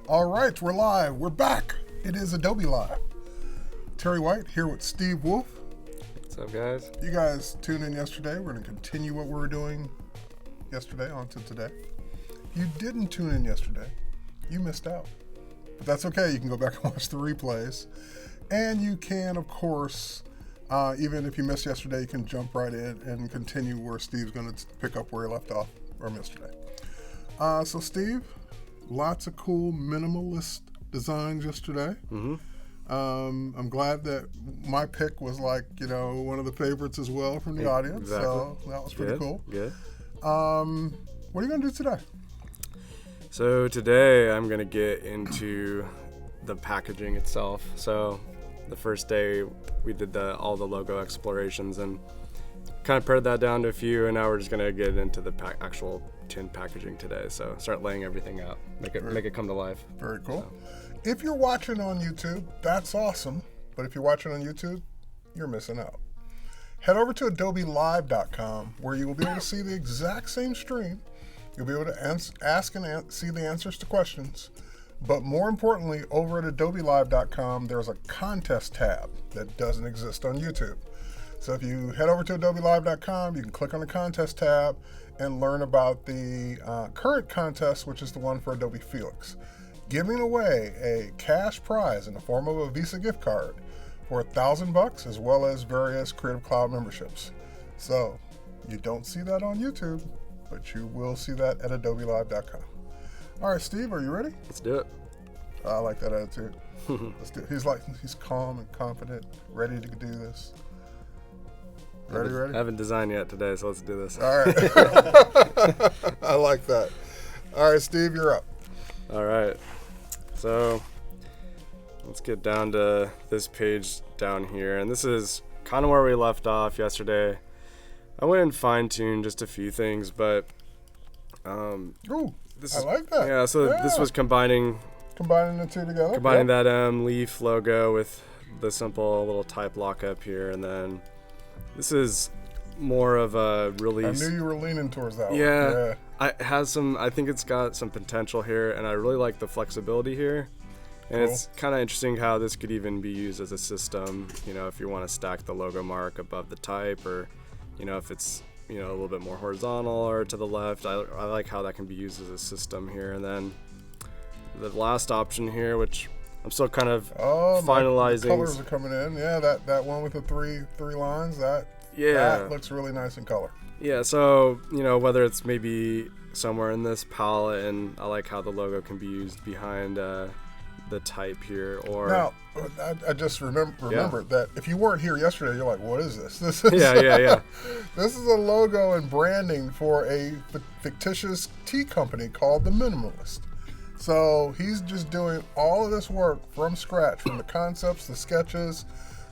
All right, we're live. We're back. It is Adobe Live. Terry White here with Steve Wolf. What's up, guys? You guys tuned in yesterday. We're going to continue what we were doing yesterday on to today. If you didn't tune in yesterday, you missed out. But that's okay. You can go back and watch the replays. And you can, of course, even if you missed yesterday, you can jump right in and continue where Steve's going to pick up where he left off or missed today. So, Steve, lots of cool minimalist designs yesterday. Mm-hmm. I'm glad that my pick was one of the favorites as well from the audience. Exactly. So that was pretty cool. Good. What are you going to do today? So today I'm going to get into the packaging itself. So the first day we did all the logo explorations and kind of pared that down to a few, and now we're just going to get into the actual tin packaging today. So start laying everything out, make it come to life. Very cool. So. If you're watching on YouTube, that's awesome. But if you're watching on YouTube, you're missing out. Head over to adobelive.com where you will be able to see the exact same stream. You'll be able to ask and see the answers to questions. But more importantly, over at adobelive.com, there's a contest tab that doesn't exist on YouTube. So if you head over to adobelive.com, you can click on the contest tab and learn about the current contest, which is the one for Adobe Felix, giving away a cash prize in the form of a Visa gift card for $1,000, as well as various Creative Cloud memberships. So you don't see that on YouTube, but you will see that at adobelive.com. All right, Steve, are you ready? Let's do it. I like that attitude. Let's do it. He's calm and confident, ready to do this. Ready? I haven't designed yet today, so let's do this. All right. I like that. All right, Steve, you're up. All right. So let's get down to this page down here. And this is kind of where we left off yesterday. I went and fine-tuned just a few things, but I like that. Yeah, so this was combining the two together. Combining that leaf logo with the simple little type lockup here, and then this is more of a release. I knew you were leaning towards that one. Yeah. I think it's got some potential here, and I really like the flexibility here. And It's kind of interesting how this could even be used as a system, if you want to stack the logo mark above the type, or, if it's, a little bit more horizontal or to the left. I like how that can be used as a system here. And then the last option here, which I'm still kind of finalizing. The colors are coming in. Yeah, that one with the three lines, that looks really nice in color. Yeah, so, whether it's maybe somewhere in this palette, and I like how the logo can be used behind the type here, or... Now, I just remembered that if you weren't here yesterday, you're like, what is this? This is Yeah. This is a logo and branding for a fictitious tea company called The Minimalist. So he's just doing all of this work from scratch, from the concepts, the sketches,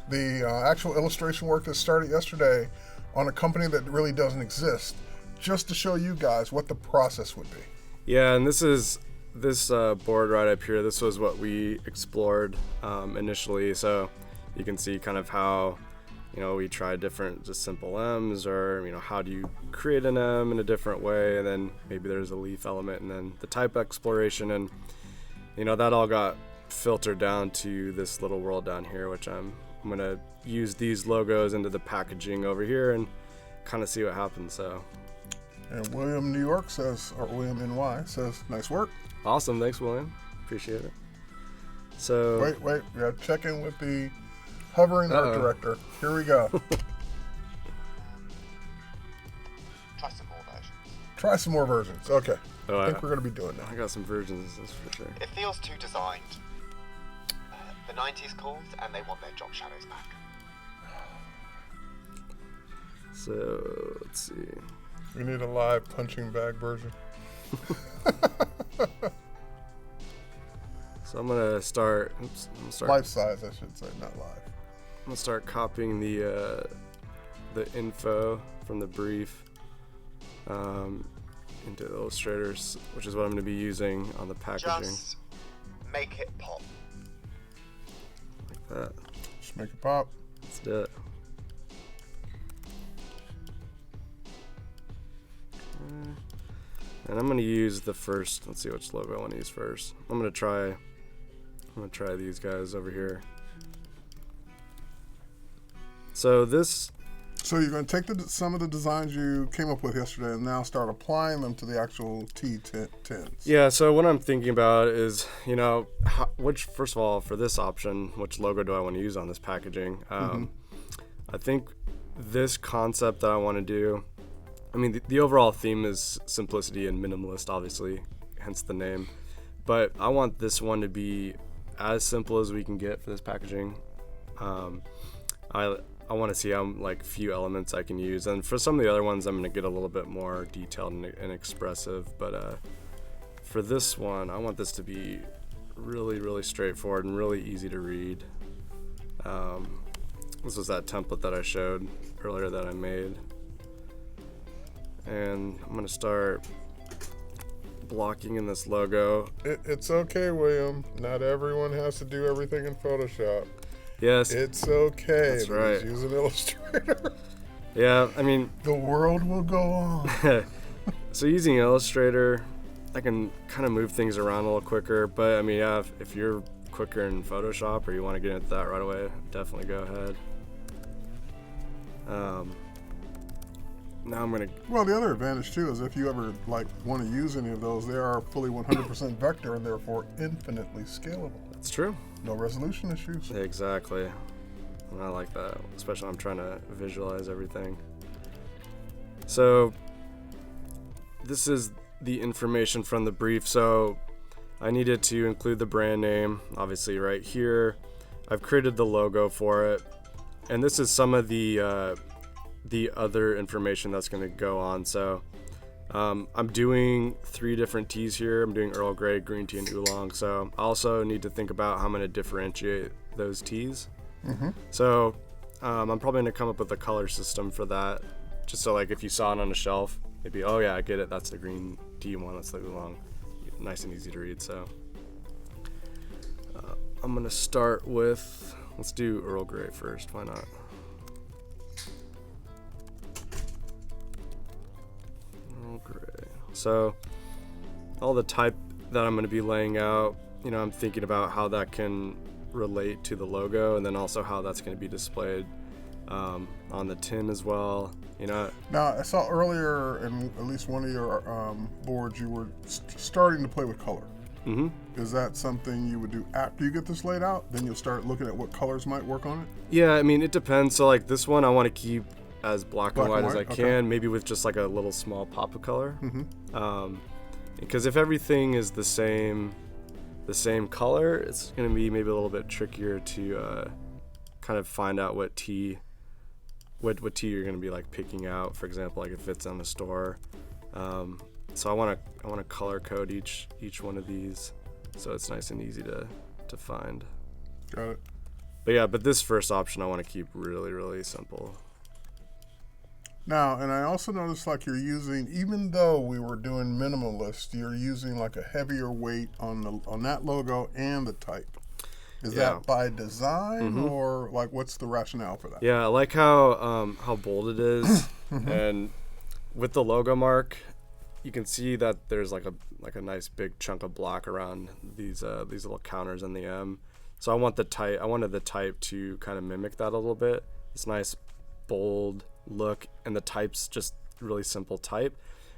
the actual illustration work that started yesterday on a company that really doesn't exist, just to show you guys what the process would be. Yeah, and this board right up here, this was what we explored initially. So you can see kind of how, we tried different just simple M's, or, how do you create an M in a different way, and then maybe there's a leaf element, and then the type exploration, and, that all got filtered down to this little world down here, which I'm going to use these logos into the packaging over here and kind of see what happens. So. And William New York says, or William NY says, nice work. Awesome. Thanks, William. Appreciate it. So. Wait. We got to check in with the hovering art director. Here we go. Try some more versions. Okay. I think we're going to be doing that. I got some versions, that's for sure. It feels too designed. The 90s calls, and they want their drop shadows back. So, let's see. We need a live punching bag version. So I'm gonna start. Life size, I should say, not live. I'm gonna start copying the info from the brief into Illustrator, which is what I'm gonna be using on the packaging. Just make it pop. Like that. Just make it pop. Let's do it. And I'm gonna use the first. Let's see which logo I want to use first. I'm gonna try these guys over here. So this. So you're going to take some of the designs you came up with yesterday and now start applying them to the actual T10s. Yeah, so what I'm thinking about is, first of all, for this option, which logo do I want to use on this packaging? I think this concept that I want to do, I mean, the overall theme is simplicity and minimalist, obviously, hence the name. But I want this one to be as simple as we can get for this packaging. I want to see how few elements I can use, and for some of the other ones I'm going to get a little bit more detailed and expressive, but for this one I want this to be really, really straightforward and really easy to read. This was that template that I showed earlier that I made, and I'm going to start blocking in this logo. It's okay, William. Not everyone has to do everything in Photoshop. Yes. It's okay. That's right. Use an Illustrator. Yeah, I mean, the world will go on. So using Illustrator, I can kind of move things around a little quicker, but I mean, yeah, if you're quicker in Photoshop or you want to get into that right away, definitely go ahead. Now I'm gonna. Well, the other advantage too is if you ever want to use any of those, they are fully 100% vector and therefore infinitely scalable. That's true. No resolution issues. Exactly. And I like that, especially when I'm trying to visualize everything. So this is the information from the brief. So I needed to include the brand name, obviously right here. I've created the logo for it. And this is some of the other information that's going to go on. So I'm doing 3 different teas here. I'm doing Earl Grey, green tea, and oolong. So I also need to think about how I'm going to differentiate those teas. So I'm probably going to come up with a color system for that. Just so if you saw it on a shelf, it'd be, oh yeah, I get it. That's the green tea one. That's the oolong. Nice and easy to read. So I'm going to start with, let's do Earl Grey first. Why not? Gray. So all the type that I'm going to be laying out, I'm thinking about how that can relate to the logo, and then also how that's going to be displayed on the tin as well. Now I saw earlier in at least one of your boards you were starting to play with color. Is that something you would do after you get this laid out? Then you'll start looking at what colors might work on it? Yeah, I mean, it depends. So this one I want to keep as black and white as I can, maybe with just a little small pop of color. Because if everything is the same color, it's going to be maybe a little bit trickier to kind of find out what tea you're going to be picking out. For example, if it's on the store. So I want to color code each one of these, so it's nice and easy to find. Got it. But this first option I want to keep really, really simple. Now, and I also noticed you're using, even though we were doing minimalist, you're using a heavier weight on that logo and the type. Is that by design or what's the rationale for that? Yeah, I like how bold it is, and with the logo mark, you can see that there's a nice big chunk of black around these little counters in the M. So I wanted the type to kind of mimic that a little bit. It's nice, bold look, and the type's just really simple type,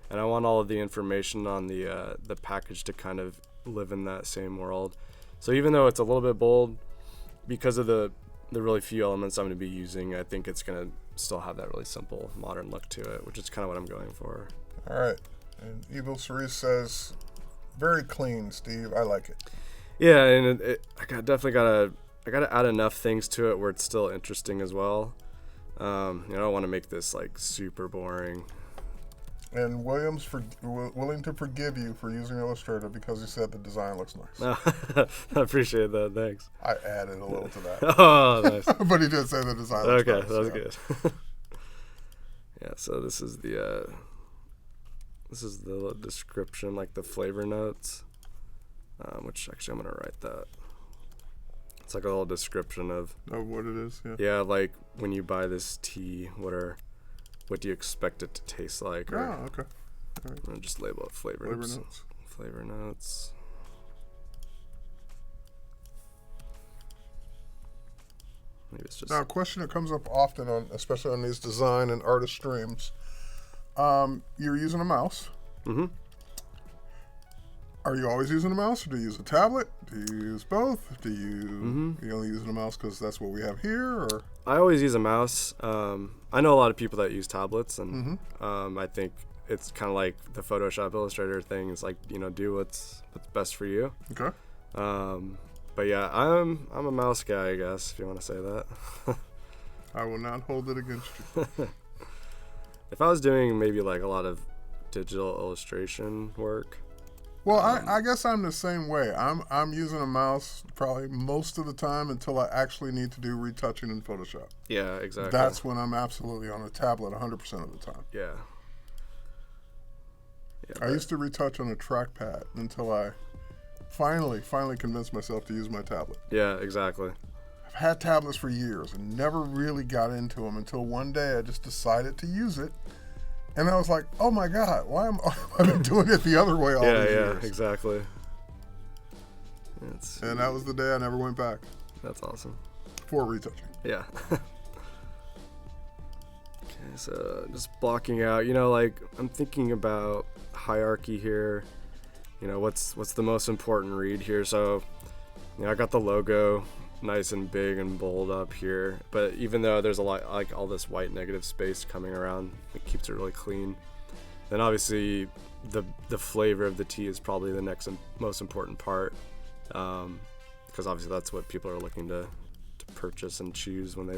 and I want all of the information on the package to kind of live in that same world. So even though it's a little bit bold, because of the really few elements I'm going to be using, I think it's going to still have that really simple modern look to it, which is kind of what I'm going for. All right. And Evil Cerise says, very clean, Steve. I like it. Yeah, and I definitely gotta add enough things to it where it's still interesting as well. I don't want to make this super boring. And William's willing to forgive you for using Illustrator because he said the design looks nice. No, I appreciate that. Thanks. I added a little to that. Oh, nice. But he did say the design looks nice. Okay, that's good. Yeah, so this is the description, the flavor notes, which actually I'm gonna write that. It's a little description of what it is. Yeah, when you buy this tea, what do you expect it to taste like? Okay. All right. I'm gonna just label it flavor Notes. Flavor notes. Maybe it's just Now, a question that comes up often, especially on these design and artist streams. You're using a mouse. Mm-hmm. Are you always using a mouse, or do you use a tablet? Do you use both? Do you you only using a mouse because that's what we have here? Or I always use a mouse. I know a lot of people that use tablets, and I think it's kind of like the Photoshop Illustrator thing. It's like, do what's best for you. okay. But yeah, I'm a mouse guy, I guess, if you want to say that. I will not hold it against you. If I was doing maybe like a lot of digital illustration work. Well, I guess I'm the same way. I'm using a mouse probably most of the time until I actually need to do retouching in Photoshop. Yeah, exactly. That's when I'm absolutely on a tablet 100% of the time. Yeah. I used to retouch on a trackpad until I finally convinced myself to use my tablet. Yeah, exactly. I've had tablets for years and never really got into them until one day I just decided to use it. And I was like, oh my God, why am I been doing it the other way all these years? Yeah, exactly. And that was the day I never went back That's awesome. for retouching. Yeah. Okay, so just blocking out, like I'm thinking about hierarchy here. What's the most important read here? So, I got the logo nice and big and bold up here, but even though there's a lot, like all this white negative space coming around, it keeps it really clean. Then obviously the flavor of the tea is probably the next most important part, because obviously that's what people are looking to purchase and choose when they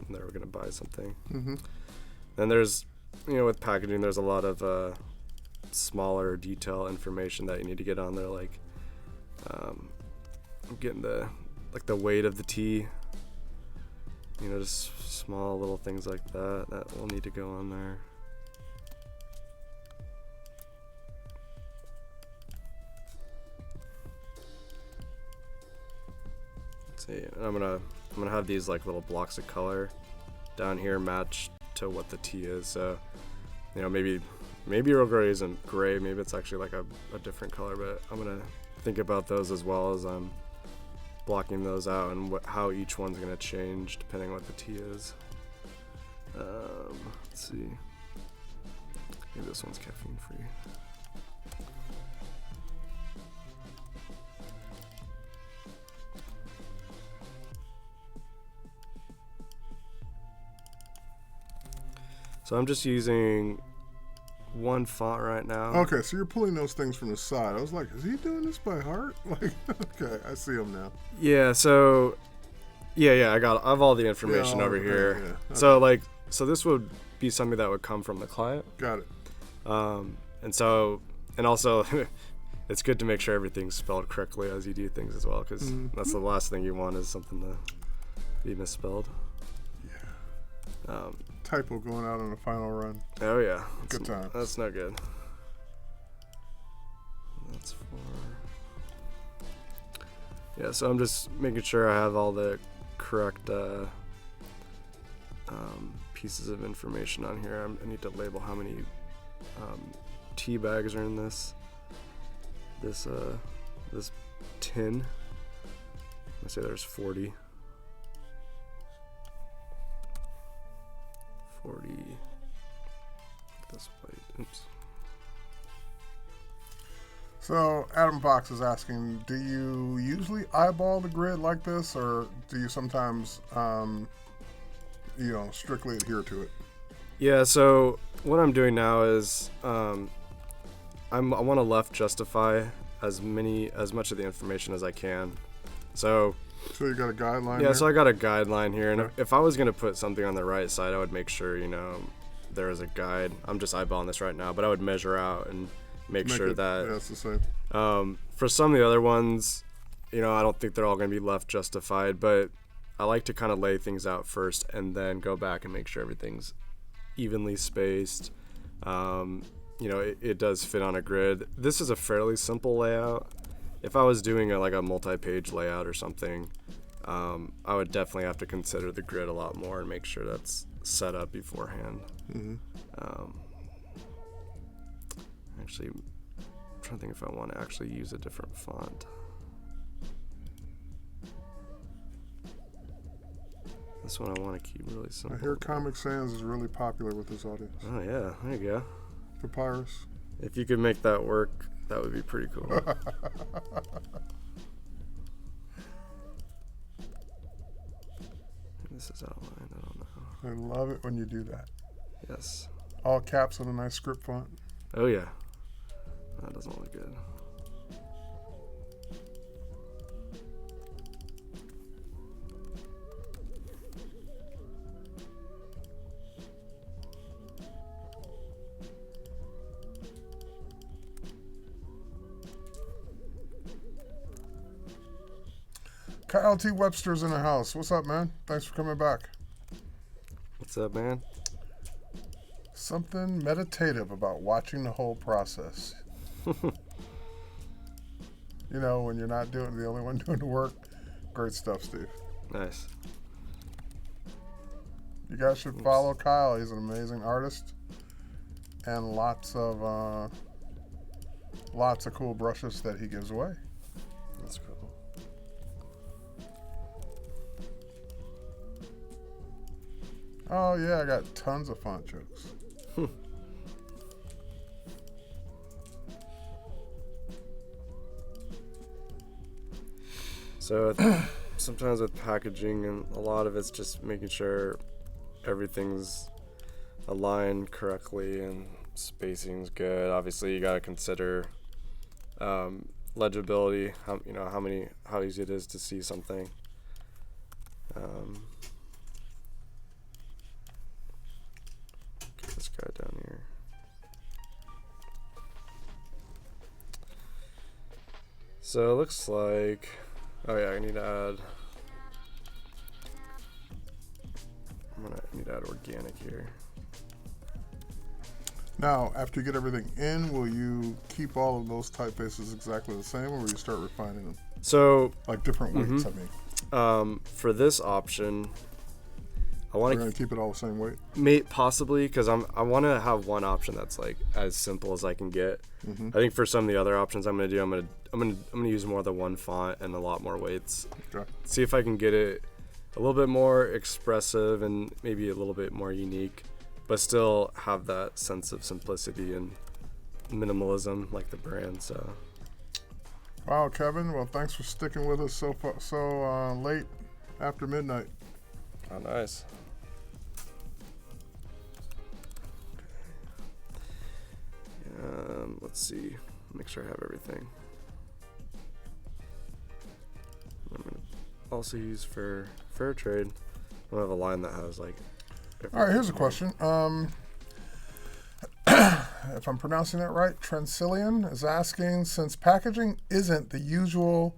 were going to buy something. Then there's, with packaging, there's a lot of smaller detail information that you need to get on there, like getting the weight of the tea, just small little things like that will need to go on there. Let's see, I'm gonna have these like little blocks of color down here match to what the tea is. So, maybe Earl Grey isn't gray, maybe it's actually like a different color, but I'm gonna think about those as well as I'm blocking those out and how each one's gonna change depending on what the tea is. Let's see. Maybe this one's caffeine free. So I'm just using one font right now. Okay, so you're pulling those things from the side. I was like, is he doing this by heart? Like, okay, I see him now. Yeah, so I have all the information over here. Yeah. Okay. So this would be something that would come from the client. Got it. And also it's good to make sure everything's spelled correctly as you do things as well, because that's the last thing you want is something to be misspelled. Yeah. Typo going out on the final run. Oh yeah. Good time. That's not good. That's for... Yeah, so I'm just making sure I have all the correct pieces of information on here. I need to label how many tea bags are in this tin. Let's say there's 40. 40. This white. Oops. So Adam Fox is asking, do you usually eyeball the grid like this, or do you sometimes, strictly adhere to it? Yeah. So what I'm doing now is, I want to left justify as much of the information as I can. So you got a guideline? Yeah. There? So I got a guideline here, and Okay. if I was gonna put something on the right side, I would make sure there is a guide. I'm just eyeballing this right now, but I would measure out and make sure that. Yeah, it's the same. For some of the other ones, I don't think they're all going to be left justified, but I like to kind of lay things out first and then go back and make sure everything's evenly spaced. It does fit on a grid. This is a fairly simple layout. If I was doing a multi-page layout or something, I would definitely have to consider the grid a lot more and make sure that's set up beforehand. actually, I'm trying to think if I want to actually use a different font. This one I want to keep really simple. I hear Comic Sans is really popular with this audience. Oh yeah, there you go. Papyrus. If you could make that work, that would be pretty cool. This is outlined, I don't know. I love it when you do that. Yes. All caps with a nice script font. Oh yeah. That doesn't look good. Kyle T. Webster's in the house. What's up, man? Thanks for coming back. What's up, man? Something meditative about watching the whole process. You know, when you're not doing the only one doing the work. Great stuff, Steve. Nice. You guys should follow Kyle. He's an amazing artist, and lots of cool brushes that he gives away. That's cool. Oh yeah, I got tons of font jokes. So sometimes with packaging, and a lot of it's just making sure everything's aligned correctly and spacing's good. Obviously, you got to consider legibility. How easy it is to see something. Get this guy down here. So it looks like. Oh yeah, I need to add. I need to add organic here. Now, after you get everything in, will you keep all of those typefaces exactly the same, or will you start refining them? So, like different weights, I mean. For this option, I want to keep it all the same weight. Possibly, because I want to have one option that's like as simple as I can get. I think for some of the other options I'm gonna use more than one font and a lot more weights. Okay. See if I can get it a little bit more expressive and maybe a little bit more unique, but still have that sense of simplicity and minimalism like the brand. So. Wow, Kevin. Well, thanks for sticking with us so late after midnight. Oh, nice. Let's see. Make sure I have everything. I'm gonna also use for fair trade. I have a line that has like. All right, here's a question. If I'm pronouncing that right, Transilian is asking, since packaging isn't the usual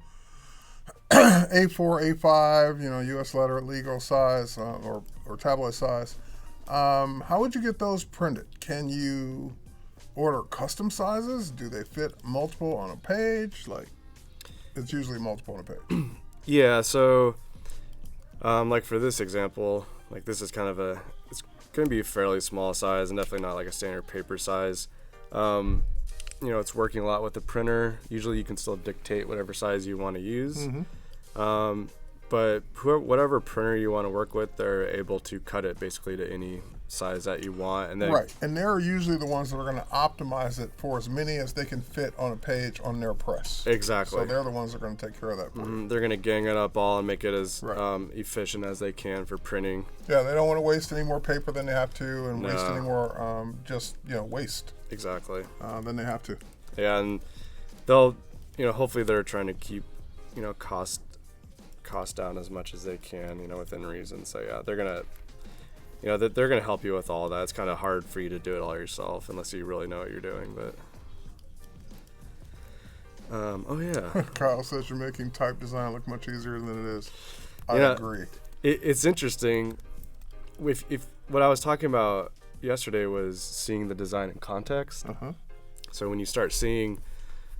A4, A5, U.S. letter, legal size, or tabloid size, how would you get those printed? Can you order custom sizes? Do they fit multiple on a page? Like, it's usually multiple on a page. Yeah, so, like for this example, like this is kind of it's going to be a fairly small size and definitely not like a standard paper size. It's working a lot with the printer. Usually you can still dictate whatever size you want to use. But whatever printer you want to work with, they're able to cut it basically to any size that you want. And then, right, and they're usually the ones that are going to optimize it for as many as they can fit on a page on their press. Exactly. So they're the ones that are going to take care of that for you. They're going to gang it up all and make it as efficient as they can for printing. Yeah, they don't want to waste any more paper than they have to, and waste any more waste. Exactly. Than they have to. Yeah, and they'll, hopefully they're trying to keep, cost down as much as they can, within reason. So yeah, they're gonna, they're gonna help you with all that. It's kind of hard for you to do it all yourself unless you really know what you're doing. But oh yeah, Kyle says you're making type design look much easier than it is. I agree. It's interesting. If what I was talking about yesterday was seeing the design in context. So when you start seeing,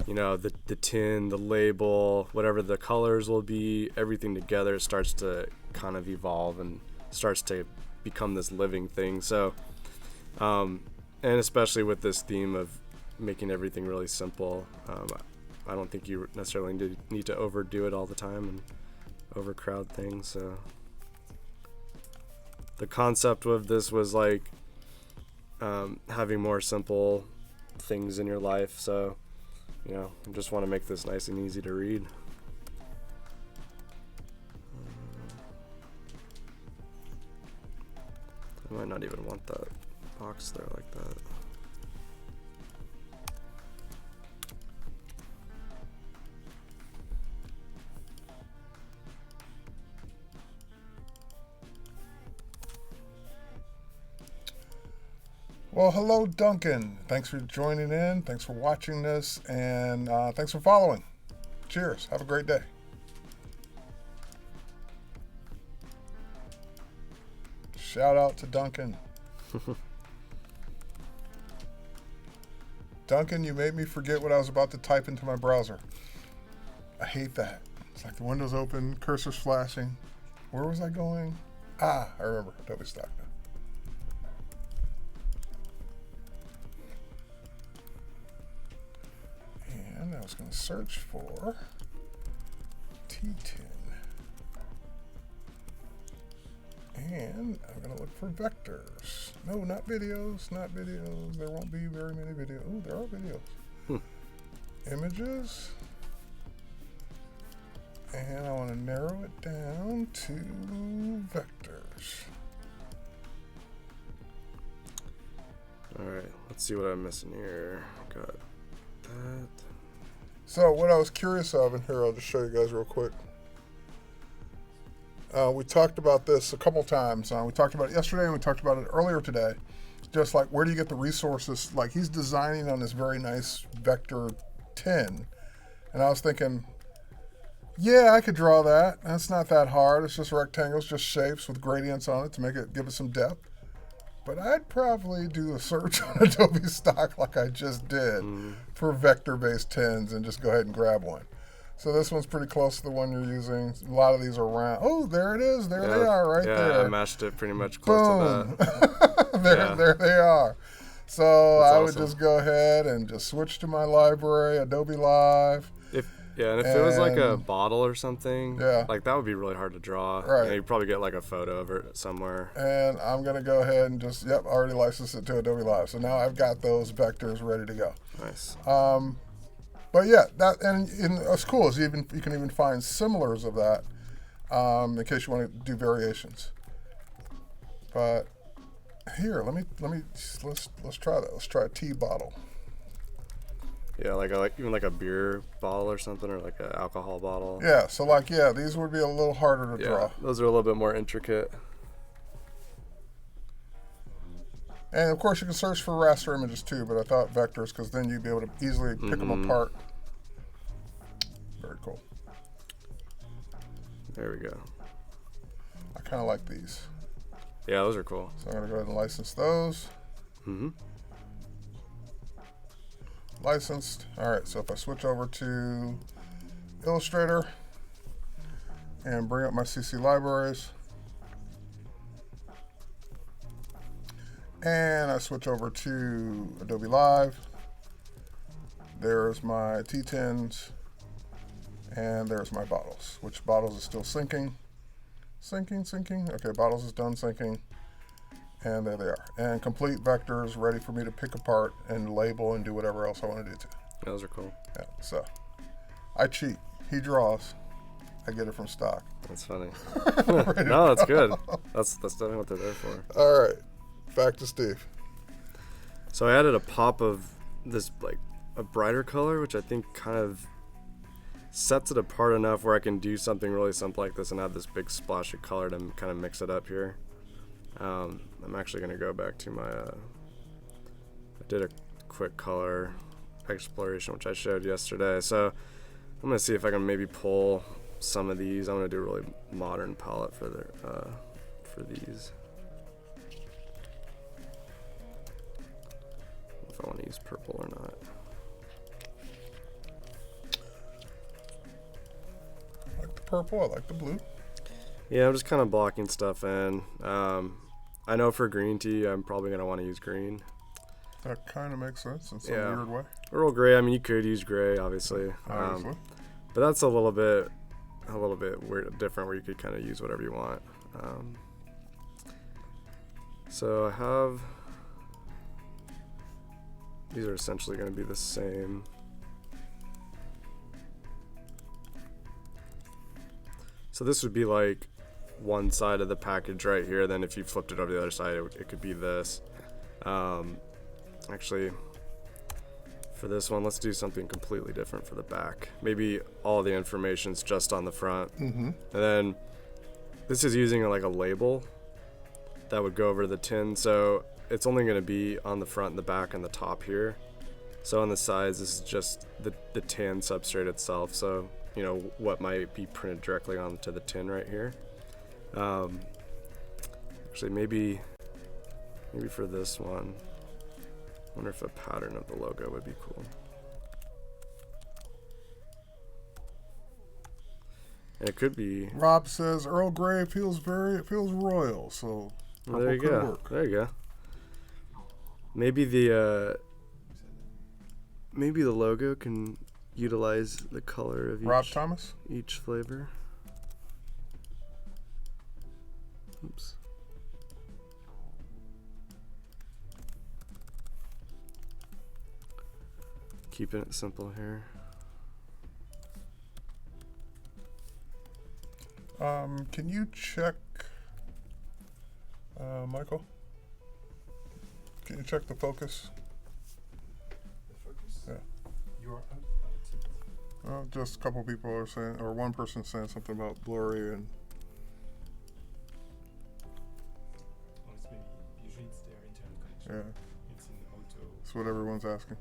the tin, the label, whatever the colors will be, everything together starts to kind of evolve and starts to become this living thing. So, and especially with this theme of, making everything really simple. I don't think you necessarily need to overdo it all the time and overcrowd things. So the concept of this was like having more simple things in your life. So, you know, I just want to make this nice and easy to read. I might not even want that box there like that. Well, hello, Duncan. Thanks for joining in. Thanks for watching this. And thanks for following. Cheers. Have a great day. Shout out to Duncan. Duncan, you made me forget what I was about to type into my browser. I hate that. It's like the window's open, cursor's flashing. Where was I going? I remember. Adobe Stock now. And I was going to search for T10. And I'm going to look for vectors. No, not videos, not videos. There won't be very many videos. Oh, there are videos. Images. And I want to narrow it down to vectors. All right, let's see what I'm missing here. Got that. So what I was curious of, and here I'll just show you guys real quick. We talked about this a couple times. We talked about it yesterday and we talked about it earlier today. Just like, where do you get the resources? Like, he's designing on this very nice vector 10. And I was thinking, yeah, I could draw that. That's not that hard. It's just rectangles, just shapes with gradients on it to make it, give it some depth. But I'd probably do a search on Adobe Stock like I just did for vector-based 10s and just go ahead and grab one. So this one's pretty close to the one you're using. A lot of these are round. Oh, there it is. There they are right there. Yeah, I matched it pretty much close Boom. to that. There they are. So That's I would awesome. just go ahead and just switch to my library, Adobe Live. And if it was like a And- bottle or something, Yeah. like that would be really hard to draw. Right. You know, you'd probably get like a photo of it somewhere. And I'm going to go ahead and just, I already licensed it to Adobe Live. So now I've got those vectors ready to go. Nice. But yeah, that and it's cool. Is you can even find similars of that in case you want to do variations. But here, let's try that. Let's try a tea bottle. Yeah, even like a beer bottle or something, or like an alcohol bottle. Yeah. So these would be a little harder to draw. Those are a little bit more intricate. And of course, you can search for raster images too. But I thought vectors because then you'd be able to easily pick them apart. Very cool. There we go. I kind of like these. Yeah, those are cool. So I'm going to go ahead and license those. Licensed. All right, so if I switch over to Illustrator and bring up my CC libraries, and I switch over to Adobe Live, there's my T10s, and there's my bottles, which bottles is still syncing. Syncing. Okay, bottles is done syncing. And there they are. And complete vectors ready for me to pick apart and label and do whatever else I want to do to. Those are cool. Yeah, so I cheat. He draws. I get it from stock. That's funny. No, that's good. That's definitely what they're there for. All right, back to Steve. So I added a pop of this, like a brighter color, which I think kind of sets it apart enough where I can do something really simple like this and add this big splash of color to kind of mix it up here. I'm actually going to go back to my, I did a quick color exploration, which I showed yesterday. So I'm going to see if I can maybe pull some of these. I'm going to do a really modern palette for these. If I want to use purple or not. I like the purple. I like the blue. Yeah, I'm just kind of blocking stuff in. I know for green tea, I'm probably going to want to use green. That kind of makes sense in some weird way. Earl Grey. I mean, you could use gray, obviously. Obviously. But that's a little bit weird, different, where you could kind of use whatever you want. So I have, these are essentially going to be the same. So this would be like one side of the package right here. Then if you flipped it over the other side, it could be this. Actually, for this one, let's do something completely different for the back. Maybe all the information's just on the front. Mm-hmm. And then this is using like a label that would go over the tin. So it's only going to be on the front and the back and the top here. So on the sides, this is just the tin substrate itself. So, you know, what might be printed directly onto the tin right here. Actually, maybe for this one, I wonder if a pattern of the logo would be cool. And it could be. Rob says Earl Grey feels royal, so Well, there you go. work. There you go. Maybe the logo can utilize the color of Rob Thomas? each flavor. Oops. Keeping it simple here. Can you check, Michael? Can you check the focus? Yeah. You are Just a couple people are saying, or one person saying something about blurry and. usually it's their internal connection. Yeah, It's in the auto. that's what everyone's asking.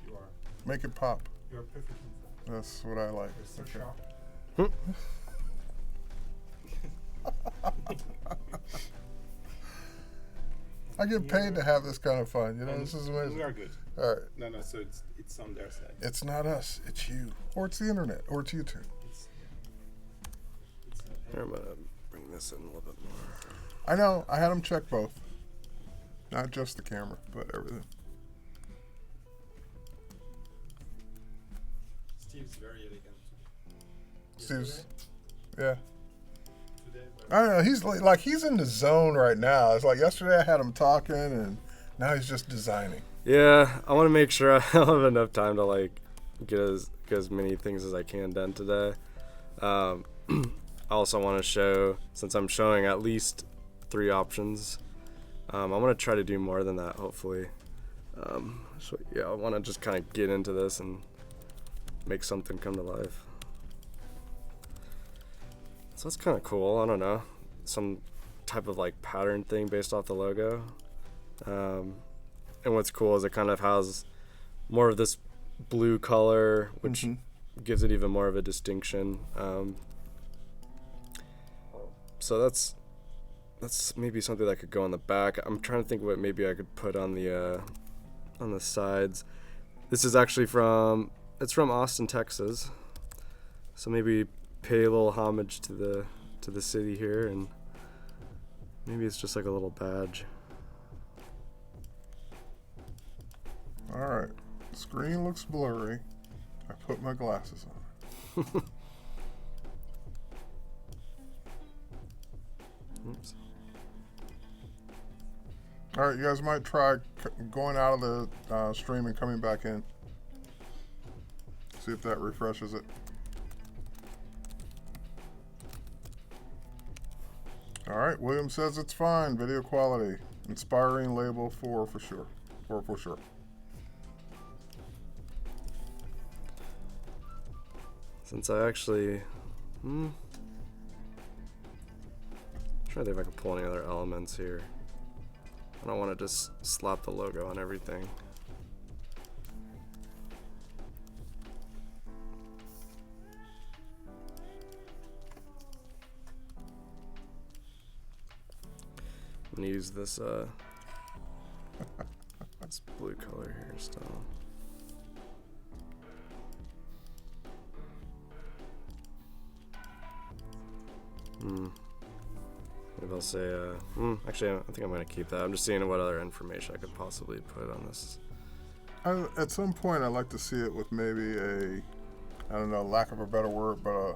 You are Make it pop. perfectly fine. That's what I like. You're so Okay. sharp. I get paid to have this kind of fun. You know, And this is We amazing. are good. All right. No, so it's on their side. It's not us. It's you. Or it's the internet. Or it's YouTube. It's Here, I'm gonna bring this in a little bit more. I know. I had them check both. Not just the camera, but everything. Steve's very elegant Steve's. Yeah. today. I don't know. He's like he's in the zone right now. It's like yesterday I had him talking, and now he's just designing. Yeah, I want to make sure I have enough time to like get as many things as I can done today. I also want to show, since I'm showing at least 3 options, I want to try to do more than that, hopefully. So yeah, I want to just kind of get into this and make something come to life. So that's kind of cool. I don't know, some type of like pattern thing based off the logo. And what's cool is it kind of has more of this blue color, which gives it even more of a distinction. So that's maybe something that could go on the back. I'm trying to think what maybe I could put on the sides. This is actually from Austin, Texas. So maybe pay a little homage to the city here, and maybe it's just like a little badge. All right. Screen looks blurry. I put my glasses on. Oops. All right, you guys might try going out of the stream and coming back in. See if that refreshes it. All right, William says it's fine. Video quality. Inspiring label 4 for sure. 4 for sure. Since I actually, trying to think if I can pull any other elements here. I don't want to just slap the logo on everything. I'm gonna use this this blue color here still. Maybe I'll I'll say, actually, I think I'm going to keep that. I'm just seeing what other information I could possibly put on this. At some point, I'd like to see it with maybe I don't know, lack of a better word, but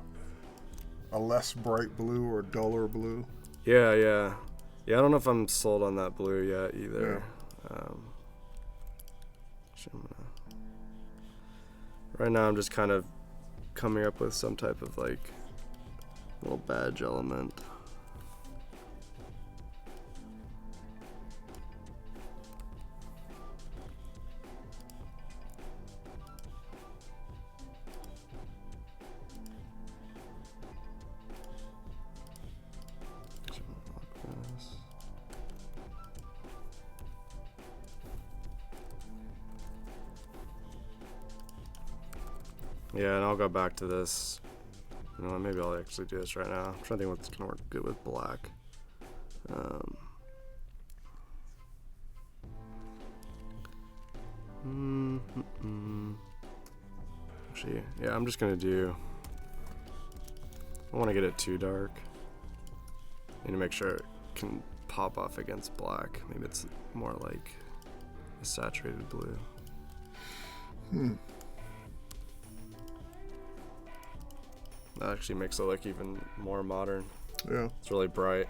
a less bright blue or duller blue. Yeah. I don't know if I'm sold on that blue yet either. Right now, I'm just kind of coming up with some type of like little badge element. Yeah, and I'll go back to this. You know what, maybe I'll actually do this right now. I'm trying to think what's gonna work good with black. Actually, yeah, I'm just gonna do. I don't want to get it too dark. I need to make sure it can pop off against black. Maybe it's more like a saturated blue. That actually makes it look even more modern. Yeah, It's really bright.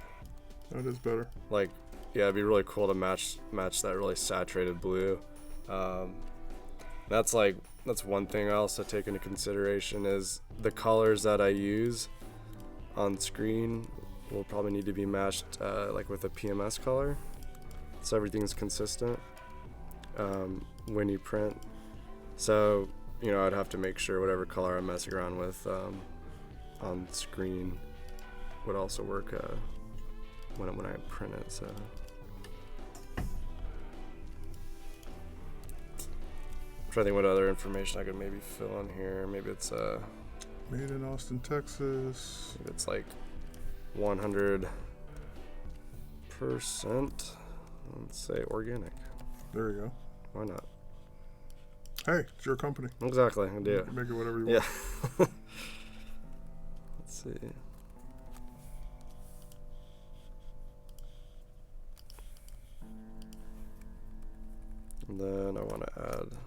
that is better. Like, yeah, it'd be really cool to match that really saturated blue. That's one thing I also take into consideration is the colors that I use on screen will probably need to be matched like with a PMS color, so everything's consistent when you print. So I'd have to make sure whatever color I'm messing around with on screen would also work when I print it. So. I'm trying to think what other information I could maybe fill in here. Maybe it's Made in Austin, Texas. maybe it's like 100%. Let's say organic. There you go. Why not? Hey, it's your company. Exactly. I can do You it. can make it whatever you Yeah. want. Let's see. And then I want to add.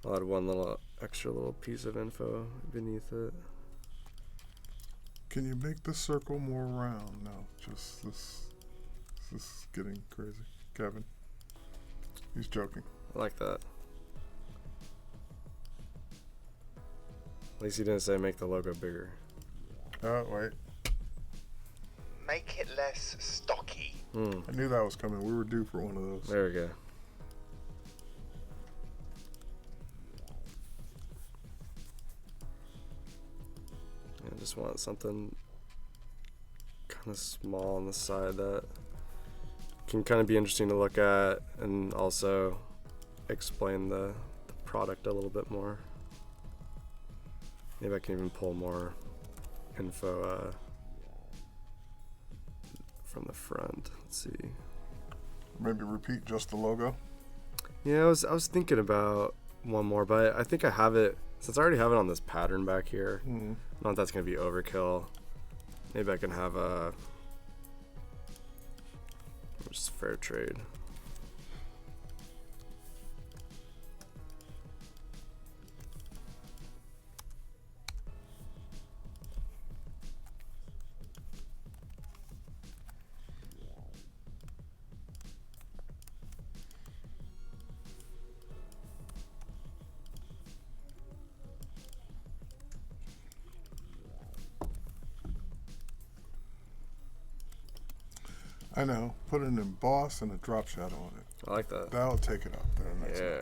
I'll add one little extra little piece of info beneath it. Can you make the circle more round? No, just this. This is getting crazy. Kevin. He's joking. I like that. At least he didn't say make the logo bigger. Oh, wait. Make it less stocky. I knew that was coming. We were due for one of those. There we go. I just want something kind of small on the side that can kind of be interesting to look at and also explain the product a little bit more. Maybe I can even pull more info from the front. Let's see. Maybe repeat just the logo. Yeah, I was thinking about one more, but I think I have it, since I already have it on this pattern back here. I don't know if that's going to be overkill. Maybe I can have just fair trade. I know. Put an emboss and a drop shadow on it. I like that. That'll take it up there.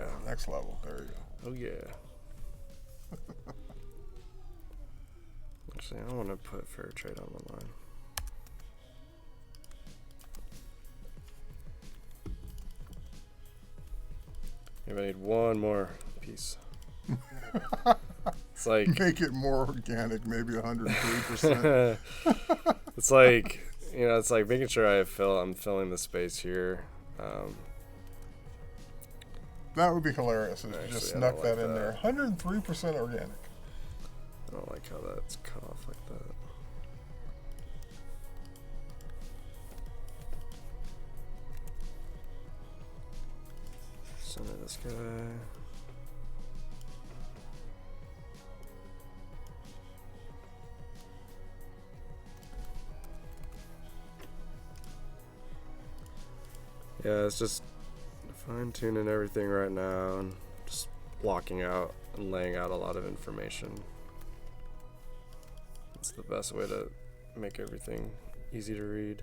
Yeah. Next level. There you go. Oh yeah. Actually, I want to put fair trade on one line. Maybe I need one more piece. It's like Make it more organic, maybe 103%. it's like it's like making sure I'm filling the space here. That would be hilarious if you Actually, just I snuck don't that like in that. there. 103% organic. I don't like how that's cut off like that. Center this guy. Yeah, it's just fine-tuning everything right now and just blocking out and laying out a lot of information. It's the best way to make everything easy to read.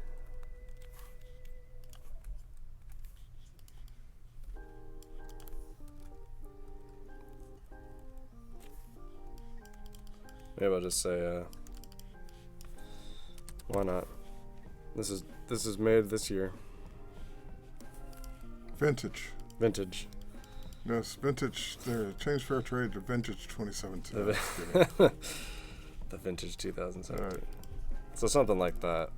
Maybe I'll just say, why not? This is made this year. Vintage. Vintage. Yes, vintage. There, change fair trade to vintage 2017. The vintage 2017. All right. So something like that.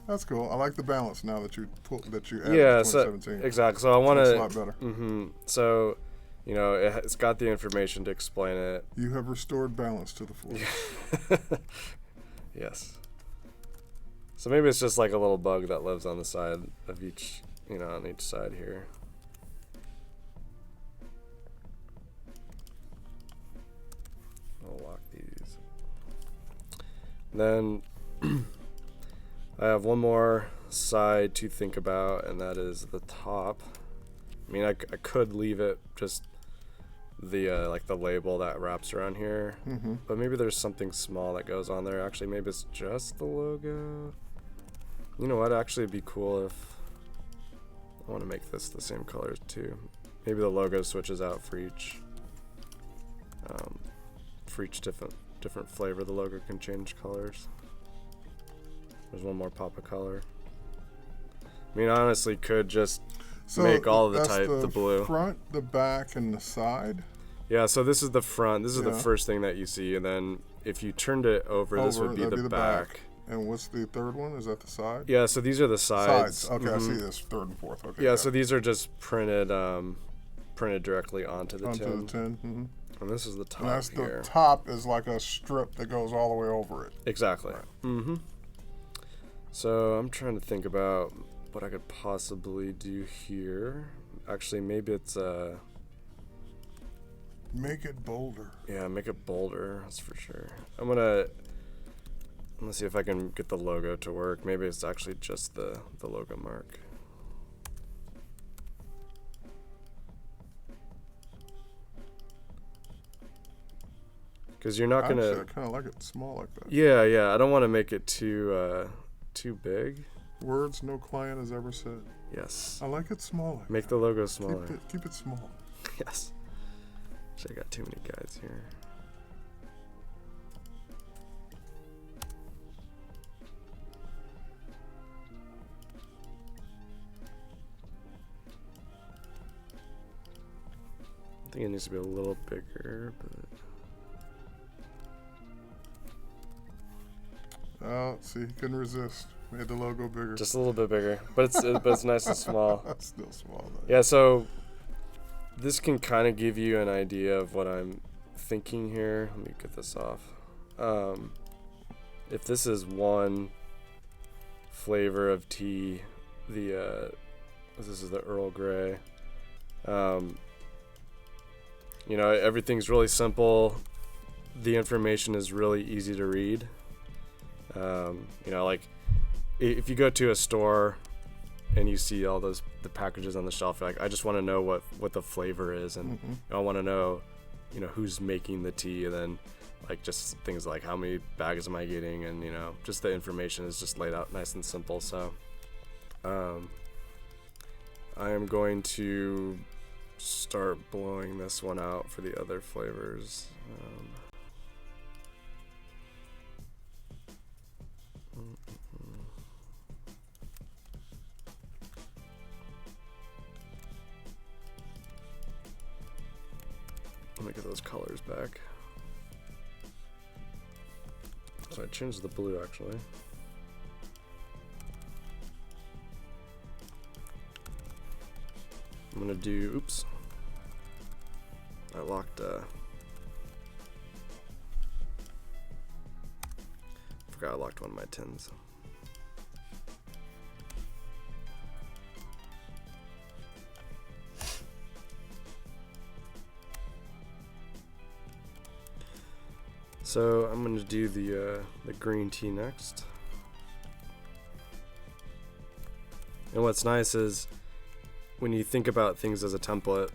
That's cool. I like the balance now that you added Yeah, 2017. so exactly. So I want It's a to. lot better. So, you know, it's got the information to explain it. You have restored balance to the force. Yes. So maybe it's just like a little bug that lives on the side of each, you know, on each side here. I'll lock these. Then I have one more side to think about, and that is the top. I mean, I could leave it just the like the label that wraps around here, but maybe there's something small that goes on there. Actually, maybe it's just the logo. You know what? Actually, it'd be cool if I want to make this the same colors too. Maybe the logo switches out for each different flavor. The logo can change colors. There's one more pop of color. I mean, I honestly could just make all of the type the blue. Front, the back, and the side. Yeah, so this is the front. This is the first thing that you see, and then if you turned it over this would be the back. And what's the third one? Is that the side? Yeah, so these are the sides. Okay, I see this third and fourth. Okay. Yeah, so these are just printed directly onto the tin. Onto the tin. And this is the top And that's here. the top is like a strip that goes all the way over it. Exactly. Right. So I'm trying to think about what I could possibly do here. Actually, maybe it's Make it bolder. yeah, make it bolder. That's for sure. I'm gonna see if I can get the logo to work. Maybe it's actually just the logo mark. Because you're not gonna. Actually, I kind of like it small like that. Yeah. I don't want to make it too big. Words no client has ever said. Yes. I like it small. Like Make that. the logo smaller. Keep it small. Yes. I got too many guides here. I think it needs to be a little bigger, but Oh, see, he couldn't resist. Made the logo bigger. just a little bit bigger. But it's nice and small. That's still small though. Yeah, so this can kind of give you an idea of what I'm thinking here. Let me get this off. If this is one flavor of tea, this is the Earl Grey. You know, everything's really simple. The information is really easy to read. You know, like if you go to a store and you see all the packages on the shelf, you're like, I just want to know what the flavor is, and I want to know, you know, who's making the tea, and then like just things like how many bags am I getting, and you know, just the information is just laid out nice and simple. So I am going to start blowing this one out for the other flavors. Let me get those colors back. So I changed the blue actually. I'm gonna do, oops. I locked forgot I locked one of my tins. So I'm going to do the green tea next. And what's nice is when you think about things as a template,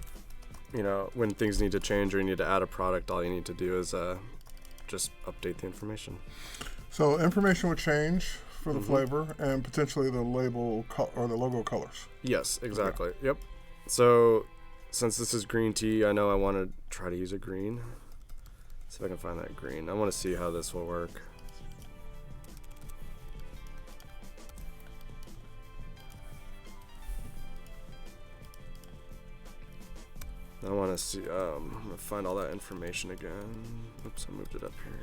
you know, when things need to change or you need to add a product, all you need to do is just update the information. So information would change for the flavor and potentially the label or the logo colors. Yes, exactly. Okay. Yep. So since this is green tea, I know I want to try to use a green. See if I can find that green. I want to see how this will work. I want to see, I'm going to find all that information again. Oops, I moved it up here.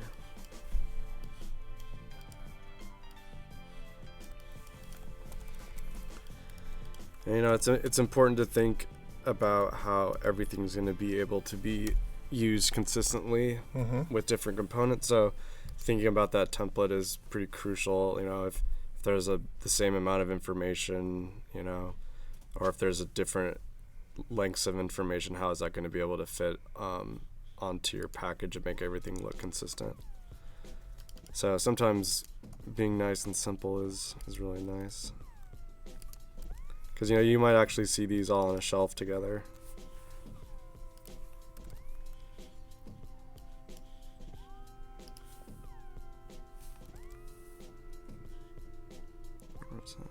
And, you know, it's important to think about how everything's going to be able to be used consistently with different components. So thinking about that template is pretty crucial. You know, if there's the same amount of information, you know, or if there's a different lengths of information, how is that going to be able to fit onto your package and make everything look consistent? So sometimes being nice and simple is really nice, because you know, you might actually see these all on a shelf together. Where's that?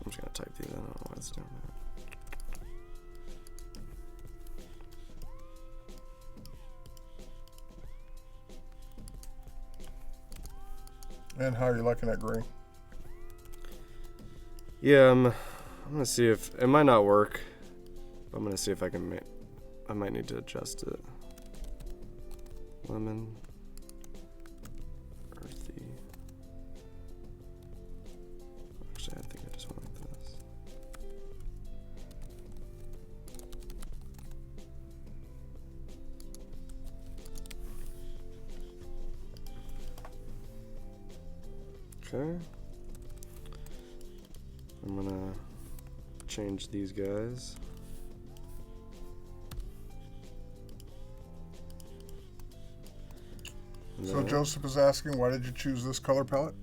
I'm just gonna type these in. I don't know why it's doing that. And how are you liking that green? Yeah, I'm gonna see if it might not work. I'm gonna see if I can I might need to adjust it. Lemon, earthy. Actually, I think I just want this. Okay. I'm gonna change these guys. So Joseph is asking, why did you choose this color palette?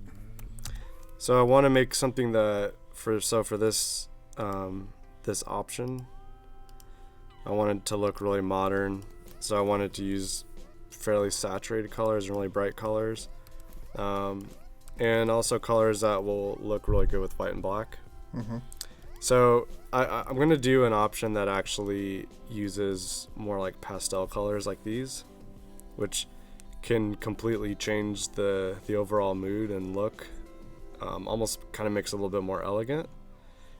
So I want to make something that for this this option, I wanted to look really modern. So I wanted to use fairly saturated colors and really bright colors, and also colors that will look really good with white and black. So I'm going to do an option that actually uses more like pastel colors like these, which can completely change the overall mood and look. Almost kind of makes it a little bit more elegant.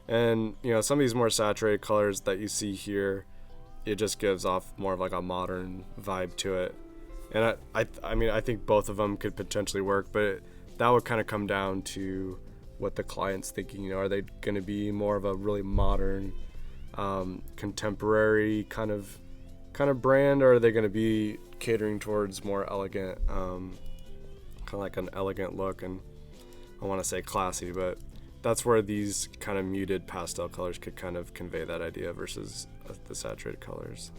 And you know, some of these more saturated colors that you see here, it just gives off more of like a modern vibe to it. And I mean, I think both of them could potentially work, but that would kind of come down to what the client's thinking. You know, are they going to be more of a really modern, contemporary kind of brand, or are they going to be catering towards more elegant, kind of like an elegant look? And I want to say classy, but that's where these kind of muted pastel colors could kind of convey that idea versus the saturated colors.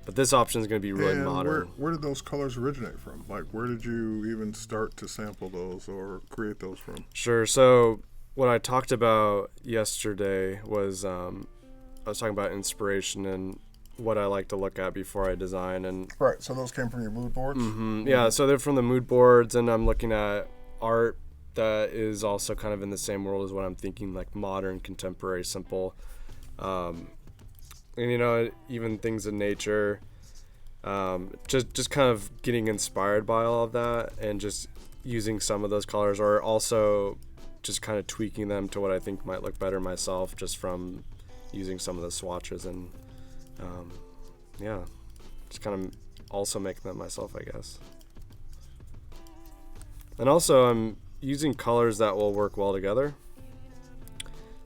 But this option is going to be really modern. Where did those colors originate from? Like, where did you even start to sample those or create those from? Sure. So what I talked about yesterday was I was talking about inspiration and what I like to look at before I design. And right. So those came from your mood boards? Yeah. So they're from the mood boards, and I'm looking at art that is also kind of in the same world as what I'm thinking, like modern, contemporary, simple. And you know, even things in nature, just kind of getting inspired by all of that and just using some of those colors, or also just kind of tweaking them to what I think might look better myself, just from using some of the swatches. And yeah, just kind of also making them myself, I guess. And also I'm using colors that will work well together.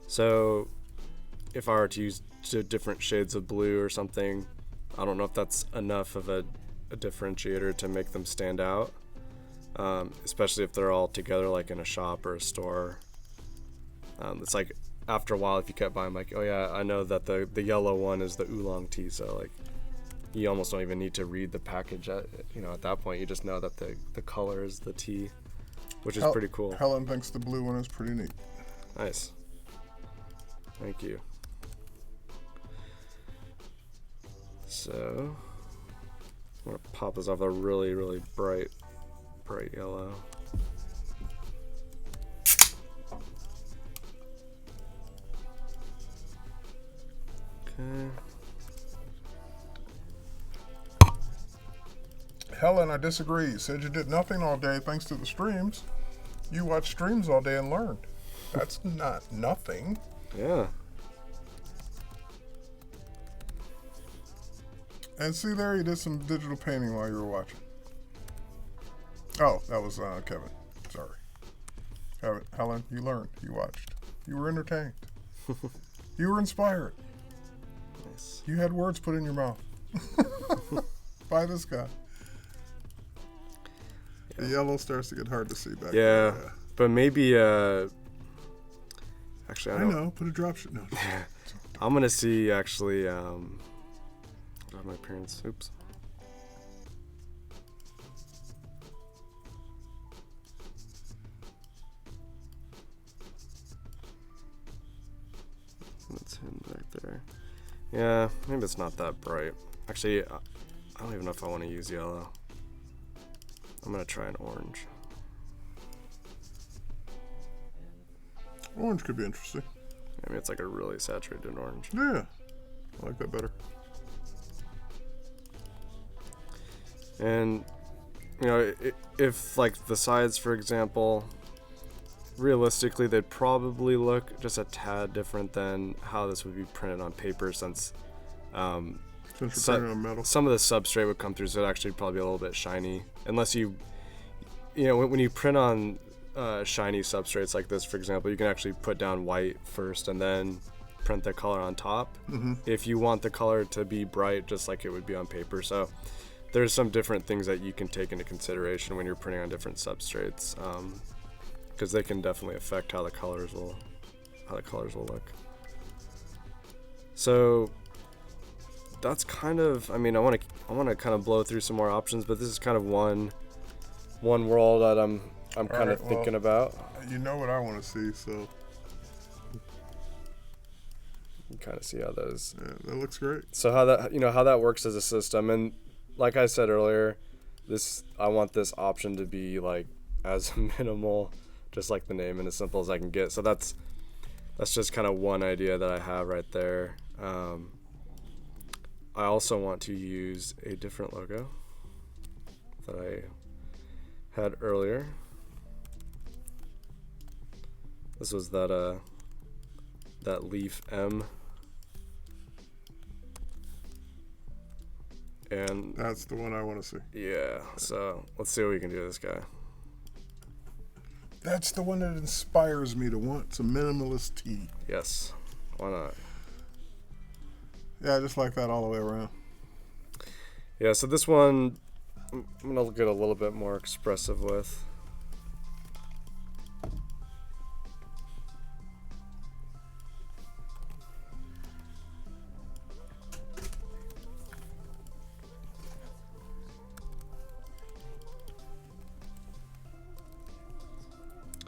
So if I were to use different shades of blue or something, I don't know if that's enough of a a differentiator to make them stand out, especially if they're all together, like in a shop or a store. It's like after a while, if you kept buying, like, oh yeah, I know that the yellow one is the oolong tea, so like you almost don't even need to read the package at that point. You just know that the color is the tea, which is pretty cool. Helen thinks the blue one is pretty neat. Nice. Thank you. So I'm gonna pop this off a really, really bright yellow. Okay. Helen, I disagree. You said you did nothing all day thanks to the streams. You watched streams all day and learned. That's not nothing. Yeah. And see there, you did some digital painting while you were watching. Oh, that was Kevin. Sorry. Helen, you learned. You watched. You were entertained. You were inspired. Nice. You had words put in your mouth. By this guy. Yeah. The yellow starts to get hard to see back there. Yeah. But maybe, actually, I know. Put a drop shot. No. I'm going to see, actually, my parents. Oops. That's him back there. Yeah, maybe it's not that bright. Actually, I don't even know if I want to use yellow. I'm going to try an orange. Orange could be interesting. I mean, it's like a really saturated orange. Yeah, I like that better. And, if like the sides, for example, realistically, they'd probably look just a tad different than how this would be printed on paper, since you're printing on metal. Some of the substrate would come through, so it'd actually probably be a little bit shiny. Unless when you print on shiny substrates like this, for example, you can actually put down white first and then print the color on top. Mm-hmm. If you want the color to be bright, just like it would be on paper. So there's some different things that you can take into consideration when you're printing on different substrates, because they can definitely affect how the colors will look. So that's kind of, I want to kind of blow through some more options, but this is kind of one world that I'm kind of thinking about. You know what I want to see, so you kind of see how those. Yeah, that looks great. So how that works as a system, and like I said earlier, I want this option to be like as minimal, just like the name, and as simple as I can get. So that's just kind of one idea that I have right there. I also want to use a different logo that I had earlier. This was that leaf M. And that's the one I want to see. Yeah, so let's see what we can do with this guy. That's the one that inspires me to want some minimalist tea. Yes, why not? Yeah, I just like that all the way around. Yeah, so this one I'm going to get a little bit more expressive with.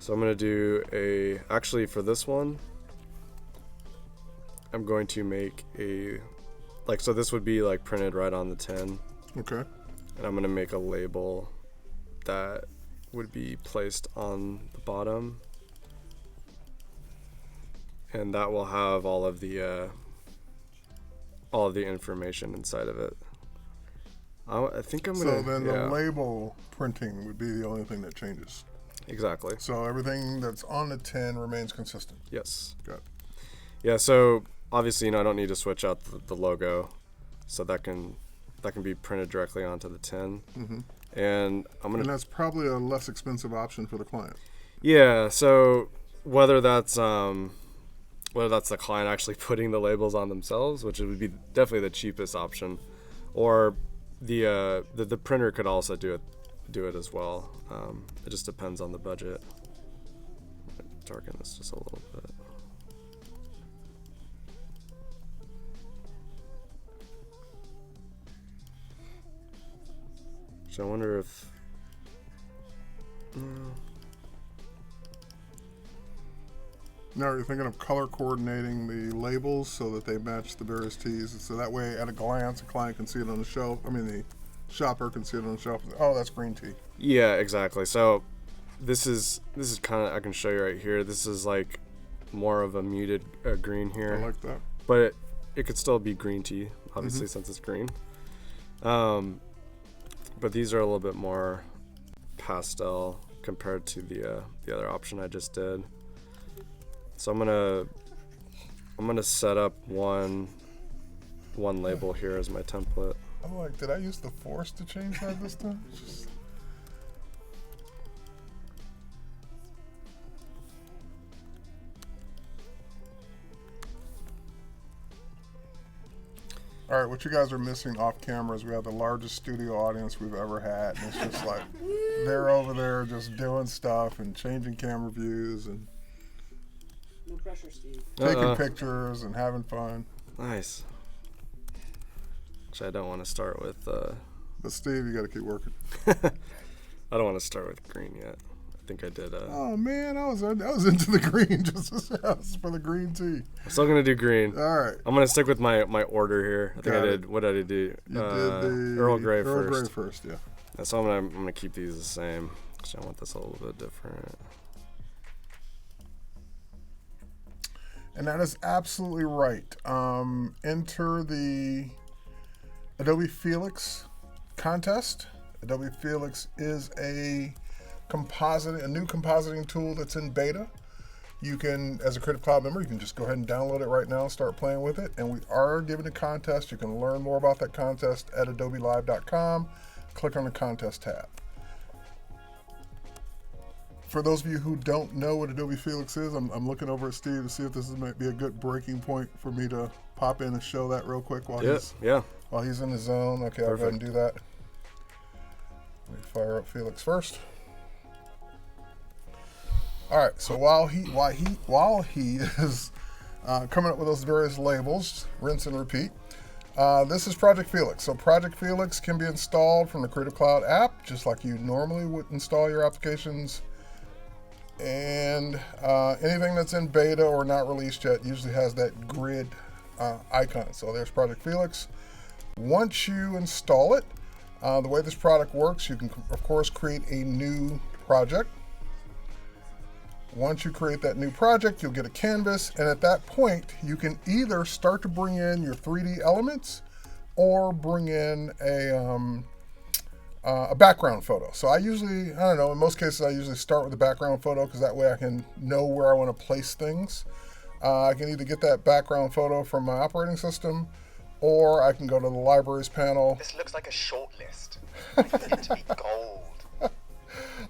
So I'm going to do actually for this one, I'm going to make so this would be like printed right on the tin. Okay. And I'm going to make a label that would be placed on the bottom. And that will have all of the information inside of it. I think I'm going to... So then the label printing would be the only thing that changes. Exactly. So everything that's on the tin remains consistent. Yes. Got it. Yeah, so obviously, I don't need to switch out the logo. So that can be printed directly onto the tin. Mm-hmm. And and that's probably a less expensive option for the client. Yeah, so whether that's the client actually putting the labels on themselves, which would be definitely the cheapest option, or the printer could also do it as well. It just depends on the budget. Darken this just a little bit. So I wonder if Now you're thinking of color coordinating the labels so that they match the various tees, and so that way, at a glance, a client can see it on the shelf. I mean, the shopper can see it on the shelf. And, oh, that's green tea. yeah, exactly. So this is kind of, I can show you right here. This is like more of a muted green here. I like that. But it could still be green tea, obviously, since it's green. But these are a little bit more pastel compared to the other option I just did. So I'm gonna set up one label here as my template. I'm like, did I use the force to change that this time? All right, what you guys are missing off camera is we have the largest studio audience we've ever had. And it's just like, they're over there just doing stuff and changing camera views and No pressure, Steve. taking pictures and having fun. Nice. Actually, I don't want to start with. But Steve, you got to keep working. I don't want to start with green yet. I think I did. Oh man, I was into the green just for the green tea. I'm still gonna do green. All right. I'm gonna stick with my order here. I think Got I it. did. What did I do? You did the Earl Grey Earl Grey first. first, yeah. Yeah, so I'm gonna keep these the same. Cause I want this a little bit different. And that is absolutely right. Enter the Adobe Felix contest. Adobe Felix is a new compositing tool that's in beta. You can, as a Creative Cloud member, you can just go ahead and download it right now and start playing with it. And we are giving a contest. You can learn more about that contest at adobelive.com. Click on the contest tab. For those of you who don't know what Adobe Felix is, I'm looking over at Steve to see if this might be a good breaking point for me to pop in and show that real quick while he's in the zone. Okay, I'll go ahead and do that. Let me fire up Felix first. All right, so while he is coming up with those various labels, rinse and repeat. This is Project Felix. So Project Felix can be installed from the Creative Cloud app, just like you normally would install your applications. And anything that's in beta or not released yet usually has that grid icon. So there's Project Felix. Once you install it, the way this product works, you can, of course, create a new project. Once you create that new project, you'll get a canvas, and at that point, you can either start to bring in your 3D elements or bring in a background photo. So I don't know, in most cases, I usually start with a background photo because that way I can know where I want to place things. I can either get that background photo from my operating system, or I can go to the libraries panel. This looks like a short list. I need it to be gold.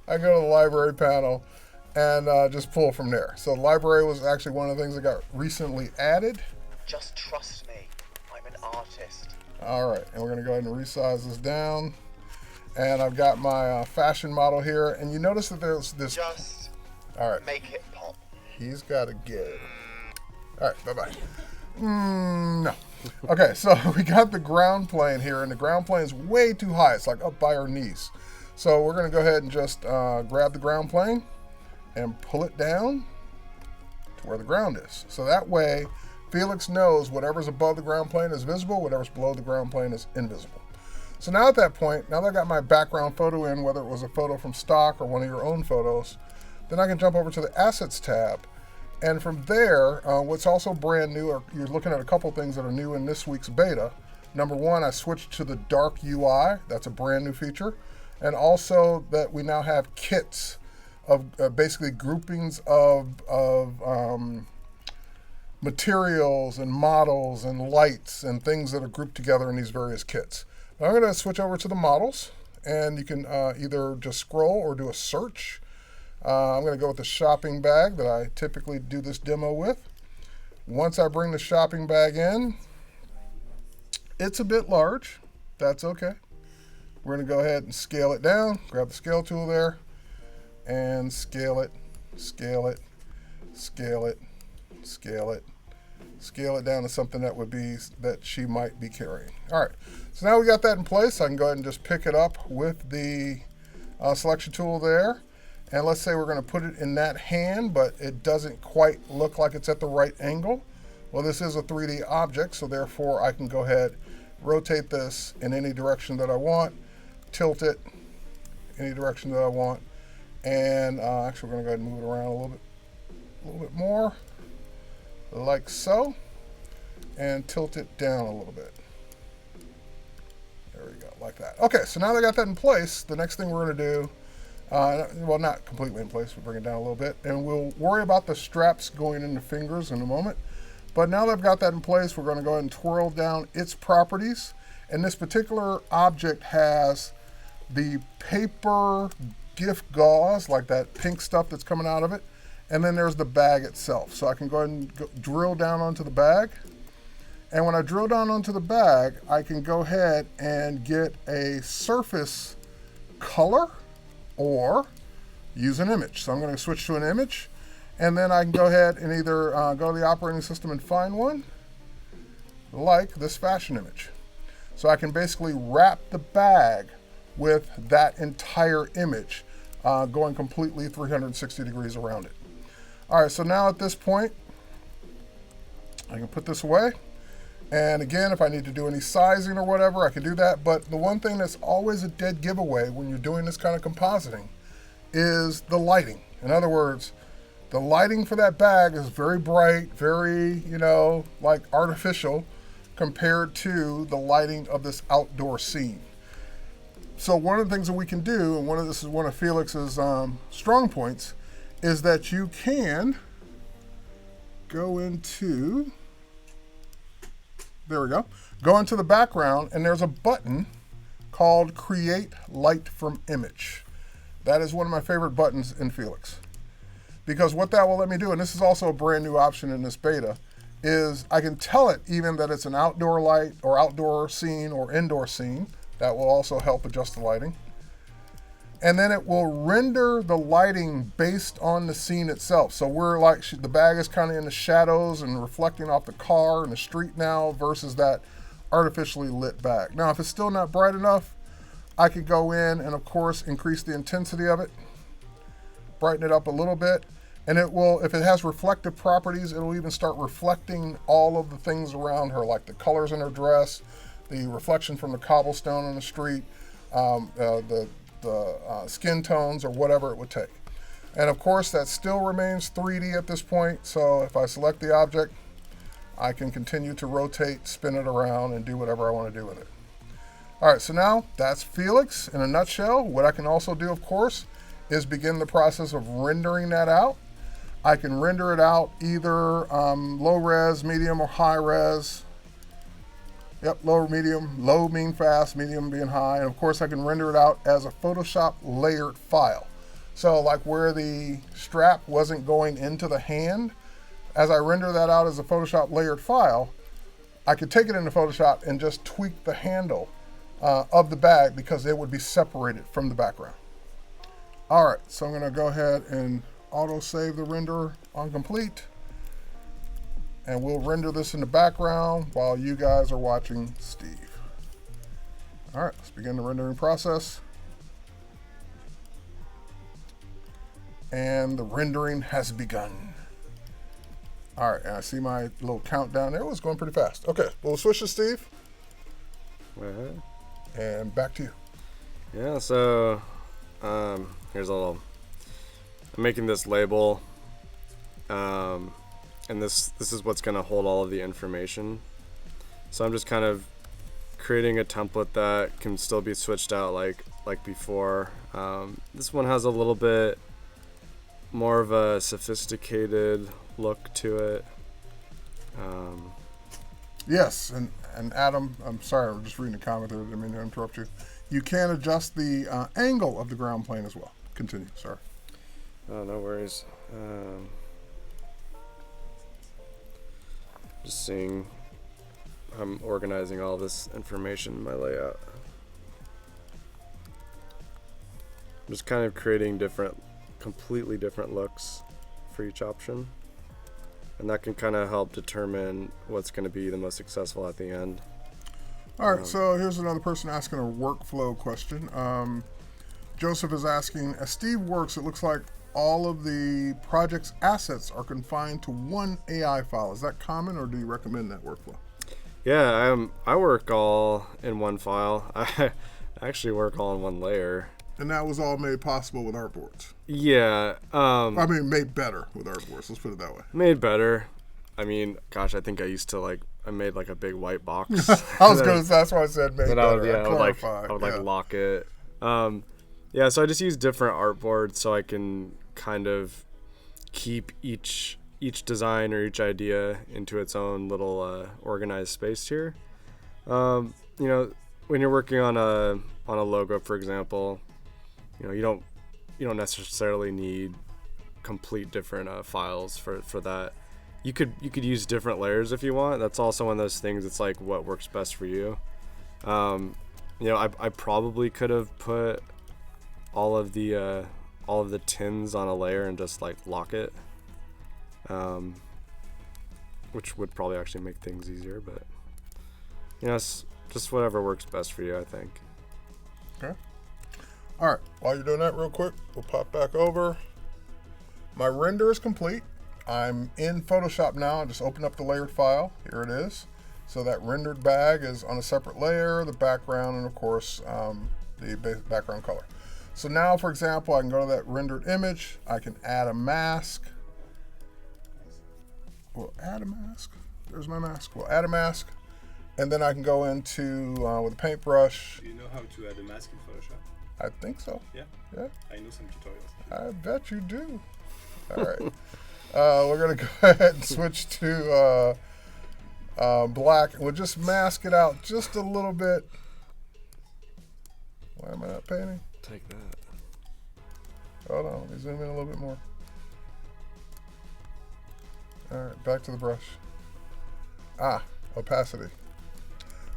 I go to the library panel and just pull from there. So the library was actually one of the things that got recently added. Just trust me. I'm an artist. All right, and we're gonna go ahead and resize this down. And I've got my fashion model here, and you notice that there's this. Just all right, make it pop. he's got to get it. All right, bye-bye. No. Okay, so we got the ground plane here, and the ground plane is way too high. It's like up by our knees. So we're gonna go ahead and just grab the ground plane and pull it down to where the ground is. So that way, Felix knows whatever's above the ground plane is visible, whatever's below the ground plane is invisible. So now at that point, now that I got my background photo in, whether it was a photo from stock or one of your own photos, then I can jump over to the Assets tab. And from there, what's also brand new, or you're looking at a couple things that are new in this week's beta. Number one, I switched to the dark UI. That's a brand new feature. And also that we now have kits of basically groupings of materials and models and lights and things that are grouped together in these various kits. Now I'm going to switch over to the models, and you can either just scroll or do a search. I'm going to go with the shopping bag that I typically do this demo with. Once I bring the shopping bag in, it's a bit large. That's okay. we're going to go ahead and scale it down. Grab the scale tool there and scale it, scale it, scale it, scale it, scale it down to something that would be that she might be carrying. All right, so now we got that in place. I can go ahead and just pick it up with the selection tool there. And let's say we're going to put it in that hand, but it doesn't quite look like it's at the right angle. Well, this is a 3D object, so therefore I can go ahead, rotate this in any direction that I want, tilt it any direction that I want, and actually we're going to go ahead and move it around a little bit more, like so, and tilt it down a little bit. There we go, like that. Okay, so now that I got that in place, the next thing we're going to do, well, not completely in place, we'll bring it down a little bit, and we'll worry about the straps going into fingers in a moment. But now that I've got that in place, we're going to go ahead and twirl down its properties. And this particular object has the paper gift gauze, like that pink stuff that's coming out of it. And then there's the bag itself. So I can go ahead and drill down onto the bag. And when I drill down onto the bag, I can go ahead and get a surface color or use an image. So I'm going to switch to an image. And then I can go ahead and either go to the operating system and find one, like this fashion image. So I can basically wrap the bag with that entire image, going completely 360 degrees around it. All right, so now at this point, I can put this away. And again, if I need to do any sizing or whatever, I can do that. But the one thing that's always a dead giveaway when you're doing this kind of compositing is the lighting. In other words, the lighting for that bag is very bright, very, like artificial compared to the lighting of this outdoor scene. So one of the things that we can do, and this is one of Felix's strong points, is that you can go into, there we go, go into the background, and there's a button called Create Light from Image. That is one of my favorite buttons in Felix. Because what that will let me do, and this is also a brand new option in this beta, is I can tell it even that it's an outdoor light or outdoor scene or indoor scene. That will also help adjust the lighting. And then it will render the lighting based on the scene itself. So we're like, the bag is kind of in the shadows and reflecting off the car and the street now versus that artificially lit bag. Now, if it's still not bright enough, I could go in and of course increase the intensity of it, brighten it up a little bit. And it will, if it has reflective properties, it'll even start reflecting all of the things around her, like the colors in her dress, the reflection from the cobblestone on the street, the skin tones, or whatever it would take. And of course, that still remains 3D at this point. So if I select the object, I can continue to rotate, spin it around, and do whatever I want to do with it. All right, so now that's Felix in a nutshell. What I can also do, of course, is begin the process of rendering that out. I can render it out either low res, medium, or high res. Yep, low, medium, low being fast, medium being high. And of course I can render it out as a Photoshop layered file. So like where the strap wasn't going into the hand, as I render that out as a Photoshop layered file, I could take it into Photoshop and just tweak the handle of the bag because it would be separated from the background. All right, so I'm gonna go ahead and auto save the render on complete, and we'll render this in the background while you guys are watching Steve. All right, let's begin the rendering process. And the rendering has begun. All right, and I see my little countdown there. It was going pretty fast. Okay, we'll switch to Steve. And back to you. Yeah, so here's a little, I'm making this label, and this is what's going to hold all of the information. So I'm just kind of creating a template that can still be switched out like before. This one has a little bit more of a sophisticated look to it. Yes, and Adam, I'm sorry, I'm just reading the comment there, I didn't mean to interrupt you. You can adjust the angle of the ground plane as well. Continue, sorry. Oh, no worries. Just seeing, I'm organizing all this information in my layout. just kind of creating completely different looks for each option. And that can kind of help determine what's going to be the most successful at the end. All right, so here's another person asking a workflow question. Joseph is asking, as Steve works, it looks like all of the project's assets are confined to one AI file. Is that common, or do you recommend that workflow? Yeah, I work all in one file. I actually work all in one layer. And that was all made possible with artboards. Yeah. I mean, made better with artboards. Let's put it that way. Made better. I mean, gosh, I think I used to I made like a big white box. I was going to, that's why I said made better. I would lock it. Yeah, so I just use different artboards so I can kind of keep each design or each idea into its own little organized space here. You know, when you're working on a logo, for example, you know, you don't necessarily need complete different files for that. You could use different layers if you want. That's also one of those things. It's like what works best for you. You know, I probably could have put all of the tins on a layer and just like lock it, which would probably actually make things easier. But you know, it's just whatever works best for you, I think. Okay. All right. While you're doing that, real quick, we'll pop back over. My render is complete. I'm in Photoshop now. I just opened up the layered file. Here it is. So that rendered bag is on a separate layer, the background, and of course, the background color. So now, for example, I can go to that rendered image. I can add a mask. We'll add a mask. There's my mask. We'll add a mask. And then I can go into, with a paintbrush. Do you know how to add a mask in Photoshop? I think so. Yeah? Yeah. I know some tutorials. I bet you do. All right. We're going to go ahead and switch to black. And we'll just mask it out just a little bit. Why am I not painting? Take that. Hold on. Let me zoom in a little bit more. All right. Back to the brush. Opacity.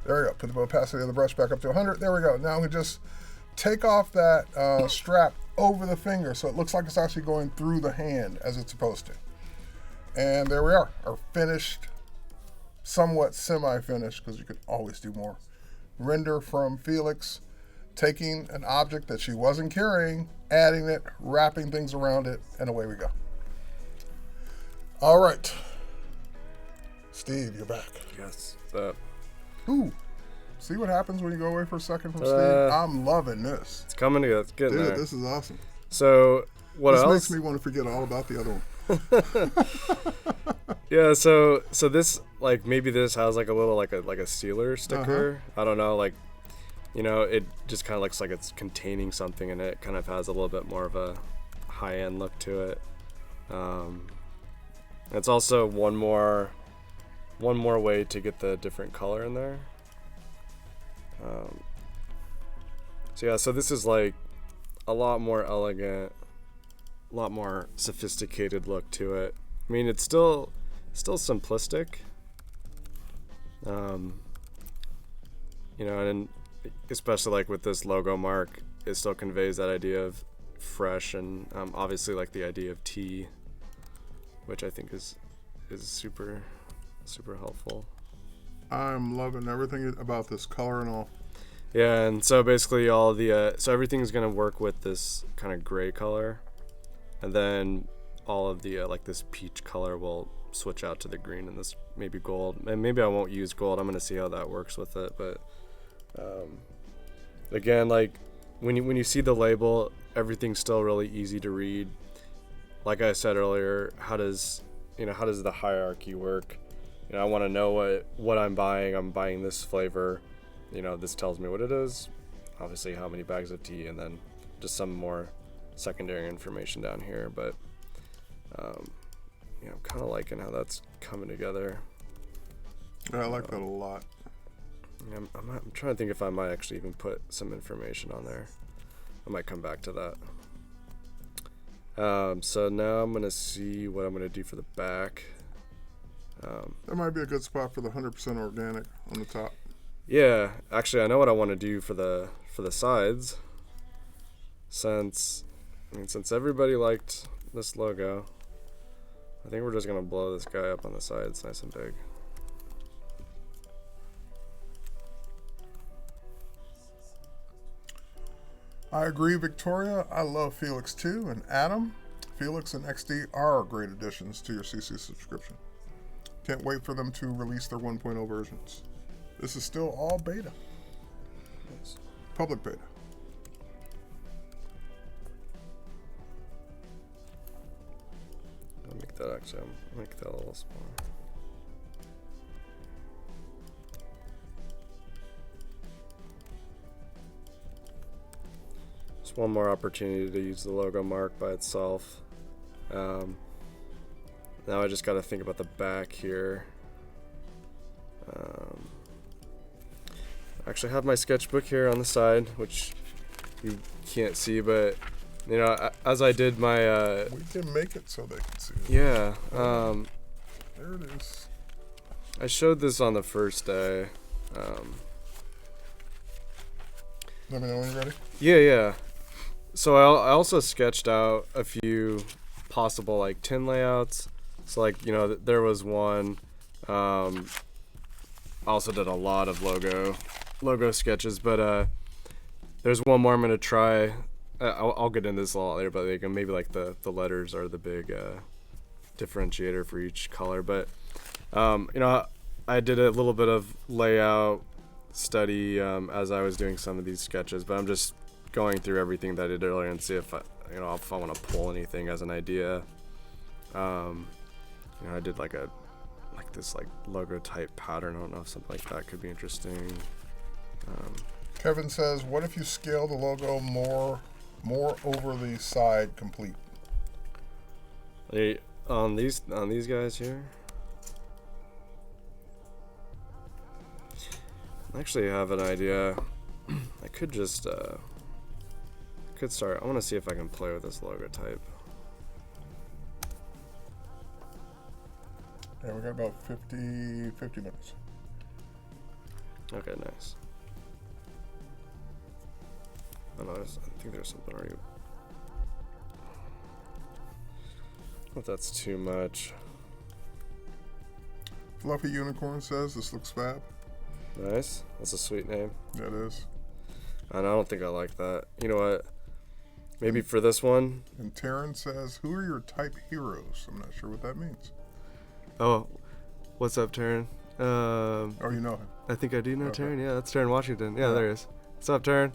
There we go. Put the opacity of the brush back up to 100. There we go. Now we just take off that strap over the finger so it looks like it's actually going through the hand as it's supposed to. And there we are, our finished, somewhat semi-finished, because you could always do more, render from Felix, taking an object that she wasn't carrying, adding it, wrapping things around it, and away we go. All right. Steve, you're back. Yes. Ooh. See what happens when you go away for a second from Steve? I'm loving this. It's coming together. It's getting Dude, there. this is awesome. So what this else? This makes me want to forget all about the other one. Yeah. So this, like, maybe this has like a little like a sealer sticker. I don't know. Like, you know, it just kind of looks like it's containing something, and it kind of has a little bit more of a high-end look to it. It's also one more way to get the different color in there. So yeah, so this is like a lot more elegant, a lot more sophisticated look to it. I mean, it's still simplistic. You know, and especially like with this logo mark, it still conveys that idea of fresh, and obviously like the idea of tea, which I think is super helpful. I'm loving everything about this color and all. Yeah, and so basically all the so everything's gonna work with this kind of gray color, and then all of the like this peach color will switch out to the green and this maybe gold. And maybe I won't use gold. I'm gonna see how that works with it. But again, like when you see the label, everything's still really easy to read. Like I said earlier, how does the hierarchy work? You know, I want to know what I'm buying. I'm buying this flavor. You know, this tells me what it is. Obviously, how many bags of tea, and then just some more secondary information down here. But you know, I'm kind of liking how that's coming together. Yeah, I like that a lot. I'm trying to think if I might actually even put some information on there. I might come back to that. So now I'm gonna see what I'm gonna do for the back. That might be a good spot for the 100% organic on the top. Yeah, actually, I know what I want to do for the sides. since everybody liked this logo, I think we're just gonna blow this guy up on the side. It's nice and big. I agree, Victoria. I love Felix too. And Adam, Felix and XD are great additions to your CC subscription. Can't wait for them to release their 1.0 versions. This is still all beta. Public beta. I'll make that actually, I'll make that a little smaller. Just one more opportunity to use the logo mark by itself. Now I just got to think about the back here. I actually have my sketchbook here on the side, which you can't see, but you know, as I did my We can make it so they can see it. yeah, There it is. I showed this on the first day. Let me know when you're ready. Yeah. So I also sketched out a few possible like tin layouts. So like, you know, there was one. I also did a lot of logo sketches, but there's one more I'm gonna try. I'll get into this a lot later, but like maybe like the letters are the big differentiator for each color. But you know, I did a little bit of layout study as I was doing some of these sketches, but I'm just going through everything that I did earlier and see if I want to pull anything as an idea. You know, I did like this logo type pattern. I don't know if something like that could be interesting. Kevin says, what if you scale the logo more over the side complete? On these guys here. I actually have an idea. I could just start. I want to see if I can play with this logo type. Yeah, we got about 50 minutes. Okay, nice. I think there's something already. If that's too much. Fluffy Unicorn says, this looks fab. Nice. That's a sweet name. Yeah, it is. And I don't think I like that. You know what? Maybe for this one. And Taryn says, who are your type heroes? I'm not sure what that means. Oh, what's up, Taryn? Oh, you know him. I think I do know Okay. Taryn. Yeah, that's Taryn Washington. Yeah, there he is. What's up, Taryn?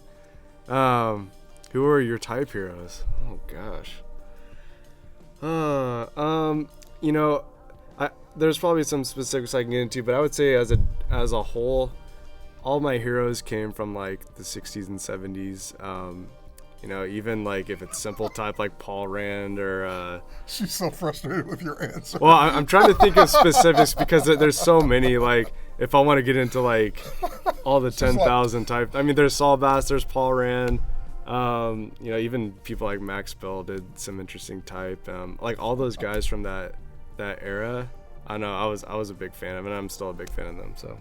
Who are your type heroes? Oh gosh. You know, there's probably some specifics I can get into, but I would say as a whole, all my heroes came from like the 60s and 70s. You know, even like if it's simple type like Paul Rand or She's so frustrated with your answer. well, I'm trying to think of specifics because there's so many. Like, if I want to get into like all the 10,000 type, I mean, there's Saul Bass, there's Paul Rand. You know, even people like Max Bill did some interesting type. Like all those guys from that era. I know I was a big fan of them, and I'm still a big fan of them. So,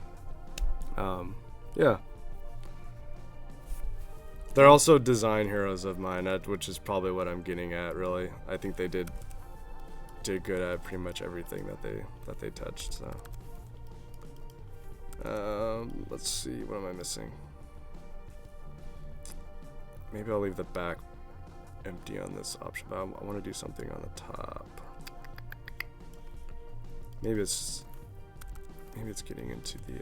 yeah. They're also design heroes of mine, which is probably what I'm getting at. Really, I think they did good at pretty much everything that they touched. So, let's see, what am I missing? Maybe I'll leave the back empty on this option, but I want to do something on the top. Maybe it's getting into the.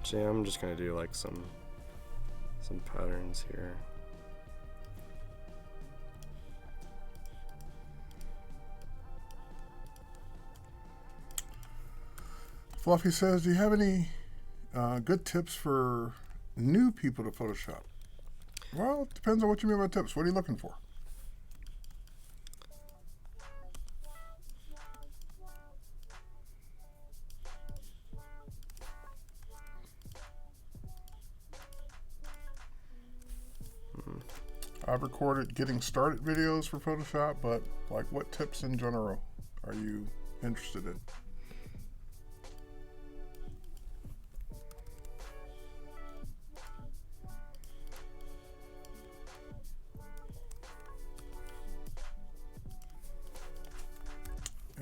So yeah, I'm just gonna do like some patterns here. Fluffy says, do you have any good tips for new people to Photoshop? Well, it depends on what you mean by tips. What are you looking for? I've recorded getting started videos for Photoshop, but like what tips in general are you interested in?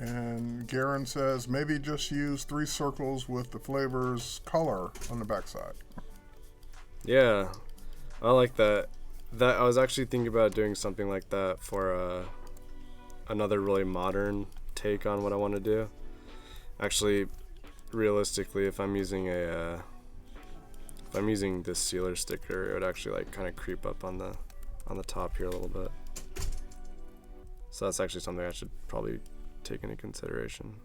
And Garen says maybe just use 3 circles with the flavor's color on the backside. Yeah, I like that. That I was actually thinking about doing something like that for another really modern take on what I want to do. Actually, realistically, if I'm using this sealer sticker, it would actually like kind of creep up on the top here a little bit. So that's actually something I should probably take into consideration.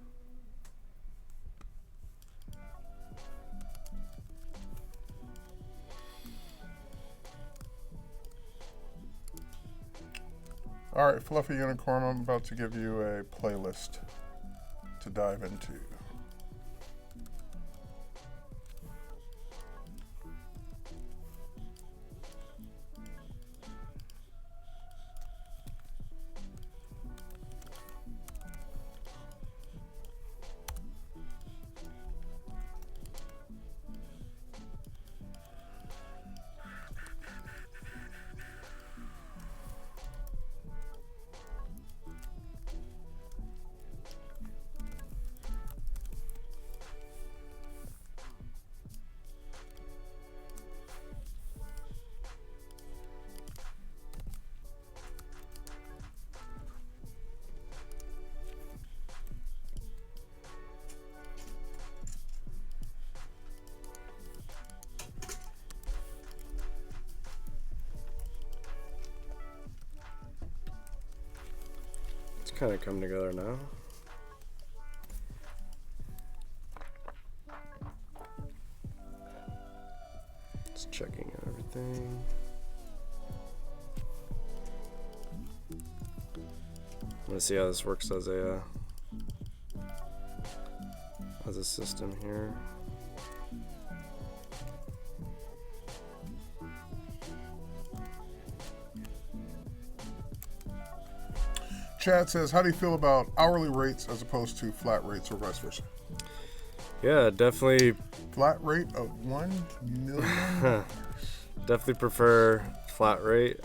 All right, Fluffy Unicorn, I'm about to give you a playlist to dive into. Kind of come together now. Just checking everything. I'm gonna see how this works as a system here. Chad says, how do you feel about hourly rates as opposed to flat rates or vice versa? Yeah, definitely. Flat rate of $1 million. Definitely prefer flat rate.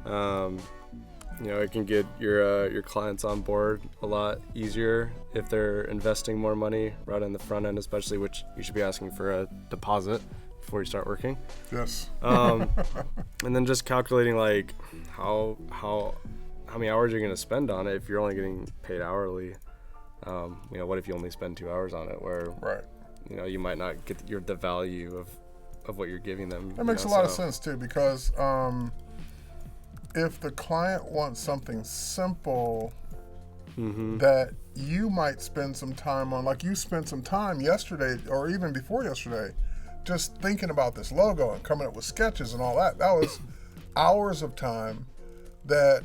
It can get your clients on board a lot easier if they're investing more money right in the front end, especially, which you should be asking for a deposit before you start working. Yes. And then just calculating like how many hours you're going to spend on it if you're only getting paid hourly. What if you only spend 2 hours on it where right. You might not get the value of what you're giving them. That makes a lot of sense too, because if the client wants something simple that you might spend some time on, like you spent some time yesterday or even before yesterday just thinking about this logo and coming up with sketches and all that was hours of time that,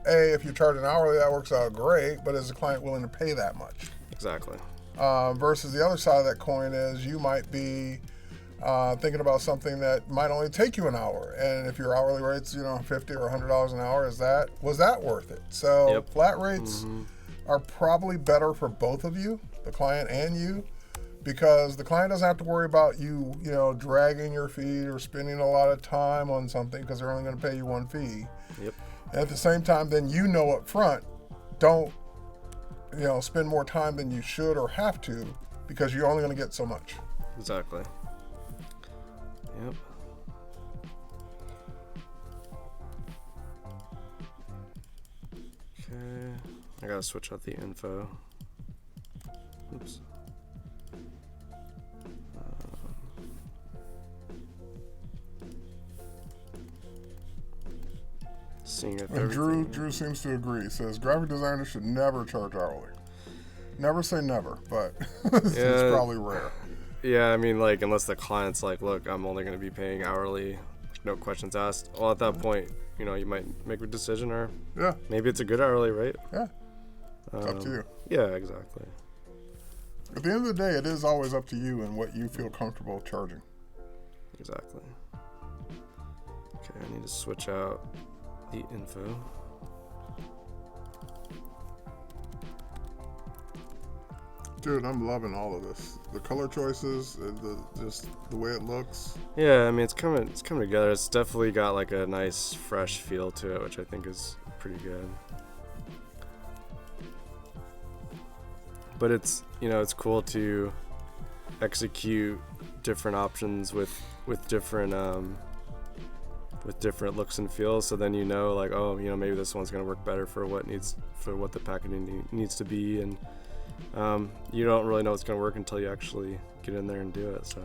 if you charge an hourly, that works out great, but is the client willing to pay that much? Exactly. Versus the other side of that coin is you might be thinking about something that might only take you an hour, and if your hourly rate's $50 or $100 an hour, was that worth it? So flat rates are probably better for both of you, the client and you, because the client doesn't have to worry about you, dragging your feet or spending a lot of time on something because they're only going to pay you one fee. Yep. And at the same time, then up front, don't spend more time than you should or have to because you're only going to get so much. Exactly. Yep. Okay. I gotta switch out the info. Oops. Seeing if and Drew seems to agree. He says graphic designers should never charge hourly. Never say never, but it's probably rare. Yeah, I mean, like, unless the client's like, look, I'm only going to be paying hourly, no questions asked. Well, at that point, you might make a decision, or maybe it's a good hourly rate. Yeah, it's up to you. Yeah, exactly. At the end of the day, it is always up to you and what you feel comfortable charging. Exactly. Okay, I need to switch out the info. Dude, I'm loving all of this. The color choices, just the way it looks. Yeah, I mean, it's coming together. It's definitely got like a nice, fresh feel to it, which I think is pretty good. but it's, it's cool to execute different options with different looks and feels. So then like, oh, maybe this one's gonna work better for what the packaging needs to be, and you don't really know what's gonna work until you actually get in there and do it. So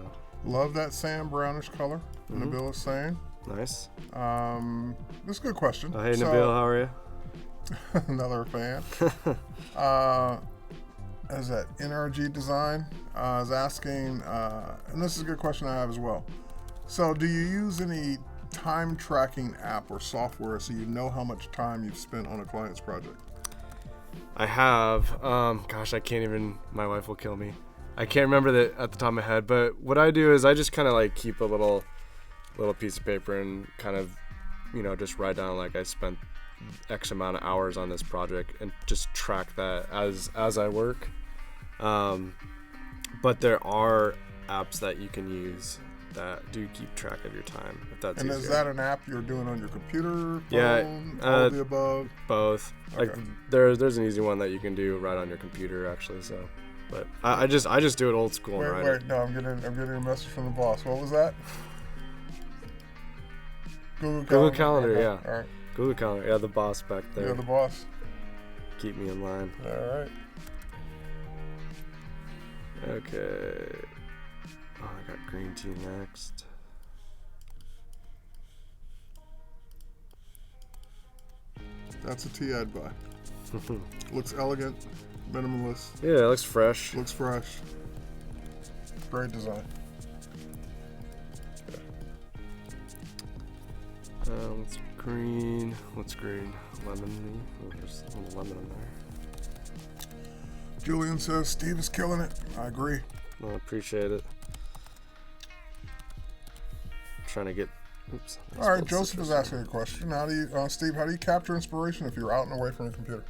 love that sand brownish color. Nabil is saying. Nice. This is a good question. Oh, hey, Nabil, how are you? Another fan. Is that NRG Design is asking, and this is a good question I have as well. So, do you use any time tracking app or software so you know how much time you've spent on a client's project? I have. Gosh, I can't even. My wife will kill me. I can't remember that at the top of my head. But what I do is I just kind of like keep a little piece of paper and kind of, just write down like I spent X amount of hours on this project and just track that as I work. But there are apps that you can use that do keep track of your time, if that's and easier. Is that an app you're doing on your computer, phone, yeah, all of the above? Both. Okay. Like there's an easy one that you can do right on your computer actually. So, but I just do it old school and write it. Wait, no, I'm getting a message from the boss. What was that? Google Calendar, okay. yeah. All right. Google Calendar, yeah, the boss back there. Yeah, the boss. Keep me in line. All right. Okay. Oh, I got green tea next. That's a tea I'd buy. Looks elegant, minimalist. Yeah, it looks fresh. Looks fresh. Great design. What's green? What's green? Lemon-y. Oh, there's a little lemon in there. Julian says Steve is killing it. I agree. Well, I appreciate it. Trying to get. Oops. All right, Joseph is asking a question. How do you, Steve? How do you capture inspiration if you're out and away from your computer?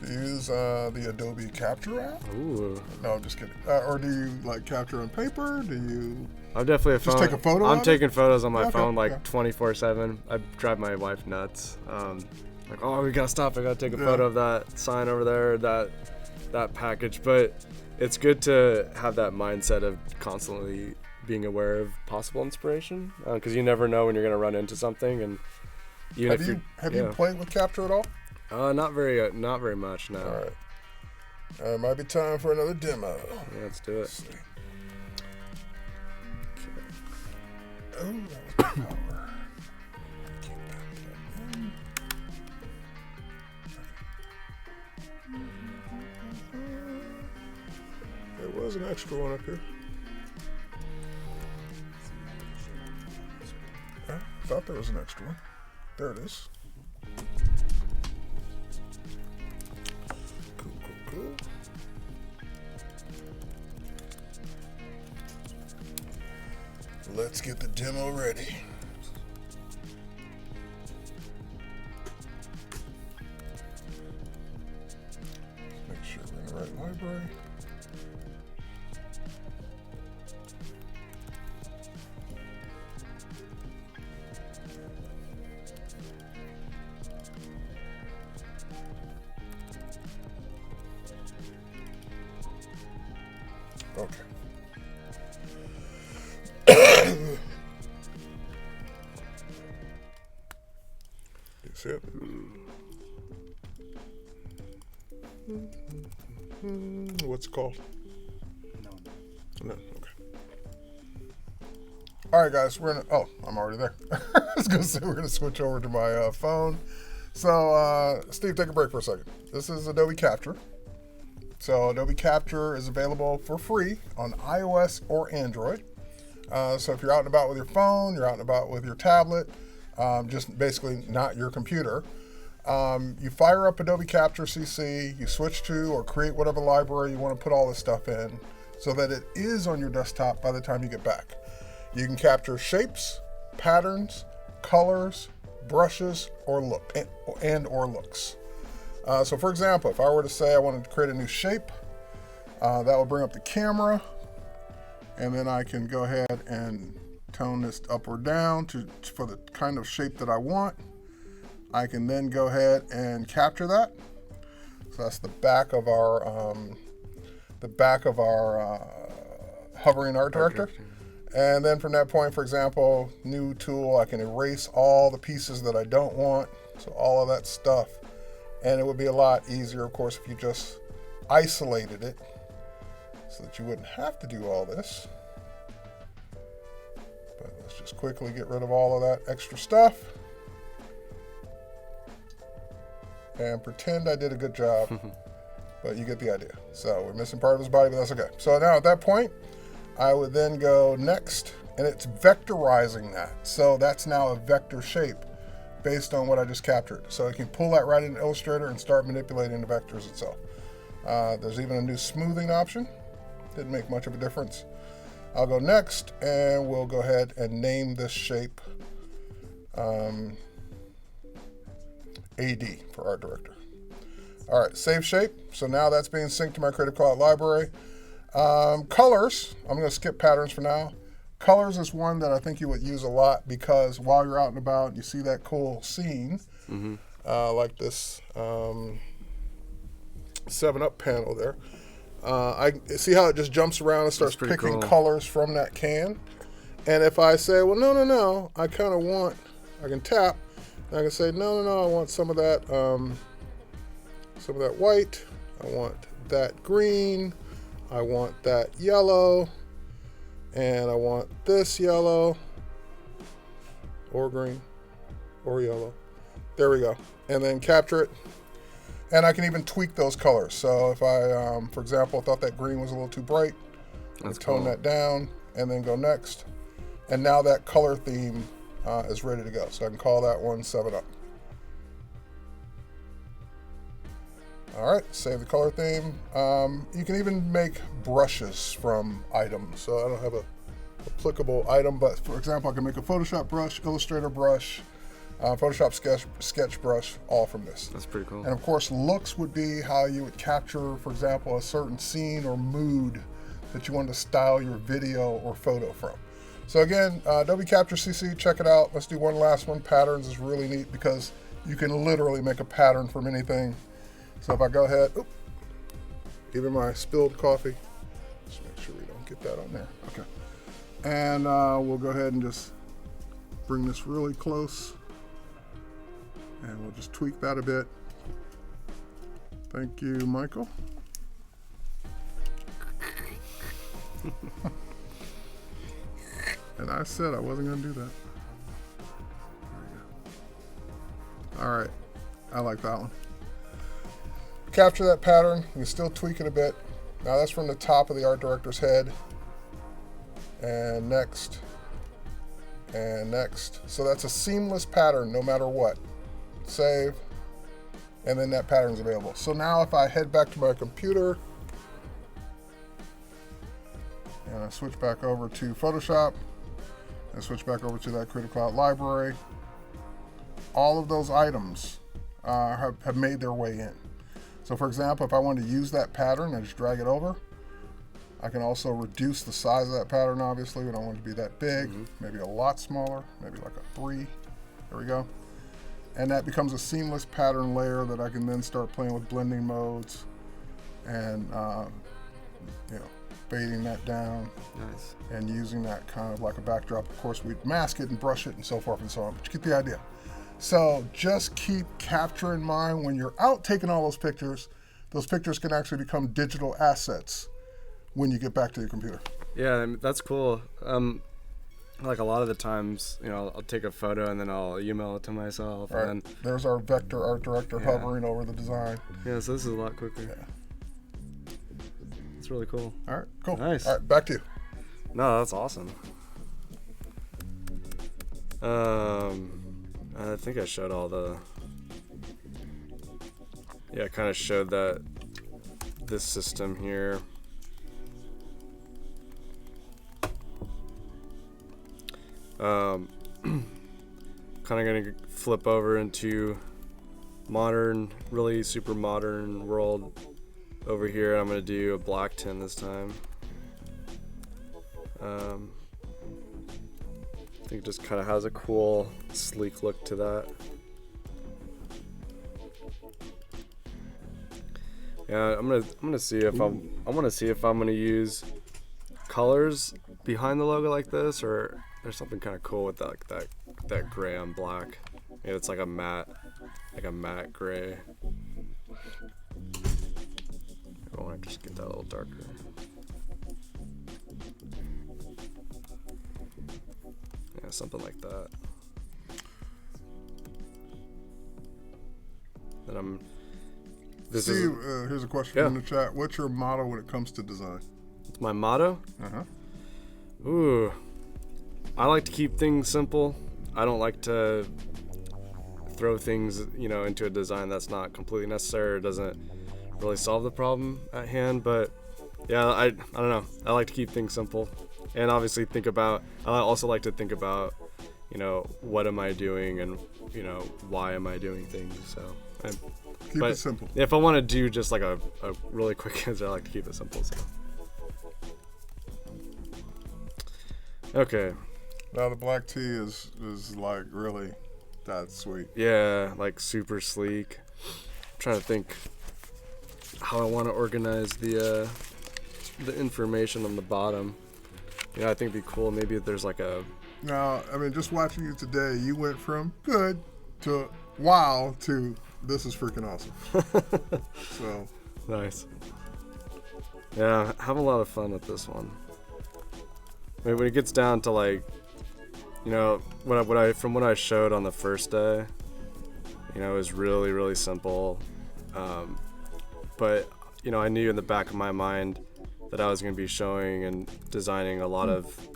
Do you use the Adobe Capture app? Ooh. No, I'm just kidding. Or do you like capture on paper? Do you? I'm definitely a phone. Just take a photo. I'm taking photos on my Okay, phone like yeah. 24/7. I drive my wife nuts. Like, oh, we gotta stop. I gotta take a photo of that sign over there, that package. But it's good to have that mindset of constantly being aware of possible inspiration, because you never know when you're gonna run into something. And even have you played with Capture at all? Not very much. No. All right. Might be time for another demo. Yeah, let's do it. Let's see. Oh, that was power. Keep that in. There was an extra one up here. I thought there was an extra one. There it is. Cool. Let's get the demo ready. Make sure we're in the right library. Okay. You see it? What's it called? No. Okay. All right, guys. We're gonna. Oh, I'm already there. I was gonna say we're gonna switch over to my phone. So, Steve, take a break for a second. This is Adobe Capture. So Adobe Capture is available for free on iOS or Android. So if you're out and about with your phone, you're out and about with your tablet, just basically not your computer, you fire up Adobe Capture CC, you switch to or create whatever library you want to put all this stuff in so that it is on your desktop by the time you get back. You can capture shapes, patterns, colors, brushes, or looks. So for example, if I were to say I wanted to create a new shape, that will bring up the camera, and then I can go ahead and tone this up or down for the kind of shape that I want. I can then go ahead and capture that. So that's the back of our the back of our hovering art director. And then from that point, for example, new tool, I can erase all the pieces that I don't want. So all of that stuff. And it would be a lot easier, of course, if you just isolated it so that you wouldn't have to do all this. But let's just quickly get rid of all of that extra stuff. And pretend I did a good job. But you get the idea. So we're missing part of his body, but that's okay. So now at that point, I would then go next, and it's vectorizing that. So that's now a vector shape based on what I just captured. So I can pull that right into Illustrator and start manipulating the vectors itself. There's even a new smoothing option. Didn't make much of a difference. I'll go next, and we'll go ahead and name this shape AD for Art Director. All right, save shape. So now that's being synced to my Creative Cloud library. Colors, I'm going to skip patterns for now. Colors is one that I think you would use a lot because while you're out and about, you see that cool scene, like this 7-Up panel there. I see how it just jumps around and starts picking colors from that can. And if I say, well, no, I kind of want, I can tap, and I can say, no, I want some of that white, I want that green, I want that yellow, and I want this yellow, or green, or yellow. There we go. And then capture it. And I can even tweak those colors. So if I, for example, thought that green was a little too bright, I can tone that down, and then go next. And now that color theme is ready to go. So I can call that one 7-Up. All right, save the color theme. You can even make brushes from items. So I don't have a applicable item, but for example, I can make a Photoshop brush, Illustrator brush, Photoshop sketch brush, all from this. That's pretty cool. And of course, looks would be how you would capture, for example, a certain scene or mood that you want to style your video or photo from. So again, Adobe Capture CC, check it out. Let's do one last one. Patterns is really neat because you can literally make a pattern from anything. So if I go ahead, even my spilled coffee, just make sure we don't get that on there. Okay. And we'll go ahead and just bring this really close. And we'll just tweak that a bit. Thank you, Michael. And I said I wasn't going to do that. There we go. All right. I like that one. Capture that pattern. You can still tweak it a bit. Now that's from the top of the art director's head. And next. And next. So that's a seamless pattern no matter what. Save. And then that pattern's available. So now if I head back to my computer and I switch back over to Photoshop and switch back over to that Creative Cloud library, all of those items have made their way in. So for example, if I want to use that pattern, I just drag it over. I can also reduce the size of that pattern, obviously. We don't want it to be that big, maybe a lot smaller, maybe like a 3. There we go. And that becomes a seamless pattern layer that I can then start playing with blending modes and fading that down. Nice. And using that kind of like a backdrop. Of course, we'd mask it and brush it and so forth and so on, but you get the idea. So just keep Capture in mind when you're out taking all those pictures can actually become digital assets when you get back to your computer. Yeah, I mean, that's cool. Like a lot of the times, I'll take a photo and then I'll email it to myself. Right. And then, there's our vector art director hovering over the design. Yeah, so this is a lot quicker. Yeah. It's really cool. All right, cool. Nice. All right, back to you. No, that's awesome. I think I showed all the... Yeah, I kind of showed this system here. Kind of going to flip over into modern, really super modern world over here. I'm going to do a black tint this time. I think it just kind of has a cool, sleek look to that. Yeah, I'm gonna see if I want to see if I'm gonna use colors behind the logo like this, or there's something kind of cool with that, like that gray on black. Maybe it's like a matte gray. I want to just get that a little darker. Yeah, something like that. Then Steve, here's a question from the chat. What's your motto when it comes to design? It's my motto? Uh-huh. Ooh. I like to keep things simple. I don't like to throw things, into a design that's not completely necessary or doesn't really solve the problem at hand. But yeah, I don't know. I like to keep things simple. And obviously I also like to think about, what am I doing and, why am I doing things. So Keep it simple. If I want to do just like a really quick answer, I like to keep it simple. So. Okay. Now the black tee is like really that sweet. Yeah, like super sleek. I'm trying to think how I want to organize the information on the bottom. I think it'd be cool. Maybe if there's like a. Now, I mean, just watching you today, you went from good to wow to this is freaking awesome. So nice. Yeah, have a lot of fun with this one. I mean, when it gets down to like, from what I showed on the first day, it was really, really simple. But I knew in the back of my mind that I was going to be showing and designing a lot of,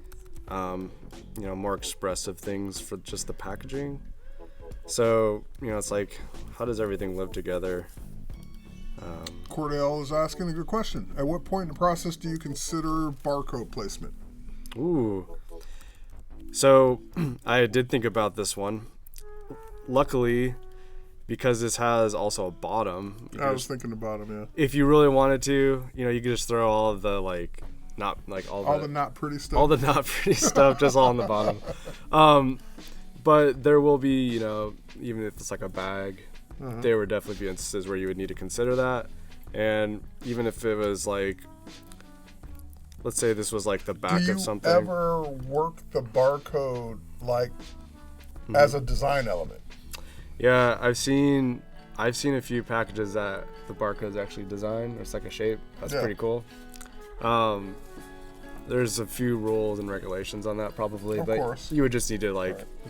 more expressive things for just the packaging. So, it's like, how does everything live together? Cordell is asking a good question. At what point in the process do you consider barcode placement? Ooh. So, I did think about this one. Luckily, because this has also a bottom. I was thinking the bottom, yeah. If you really wanted to, you could just throw all of the all the not pretty stuff. All the not pretty stuff just all on the bottom. But there will be, even if it's like a bag, there would definitely be instances where you would need to consider that. And even if it was like, let's say this was like the back of something. Do you ever work the barcode like as a design element? Yeah, I've seen a few packages that the barcode's actually designed. It's like a shape. That's pretty cool. There's a few rules and regulations on that probably, but course. You would just need to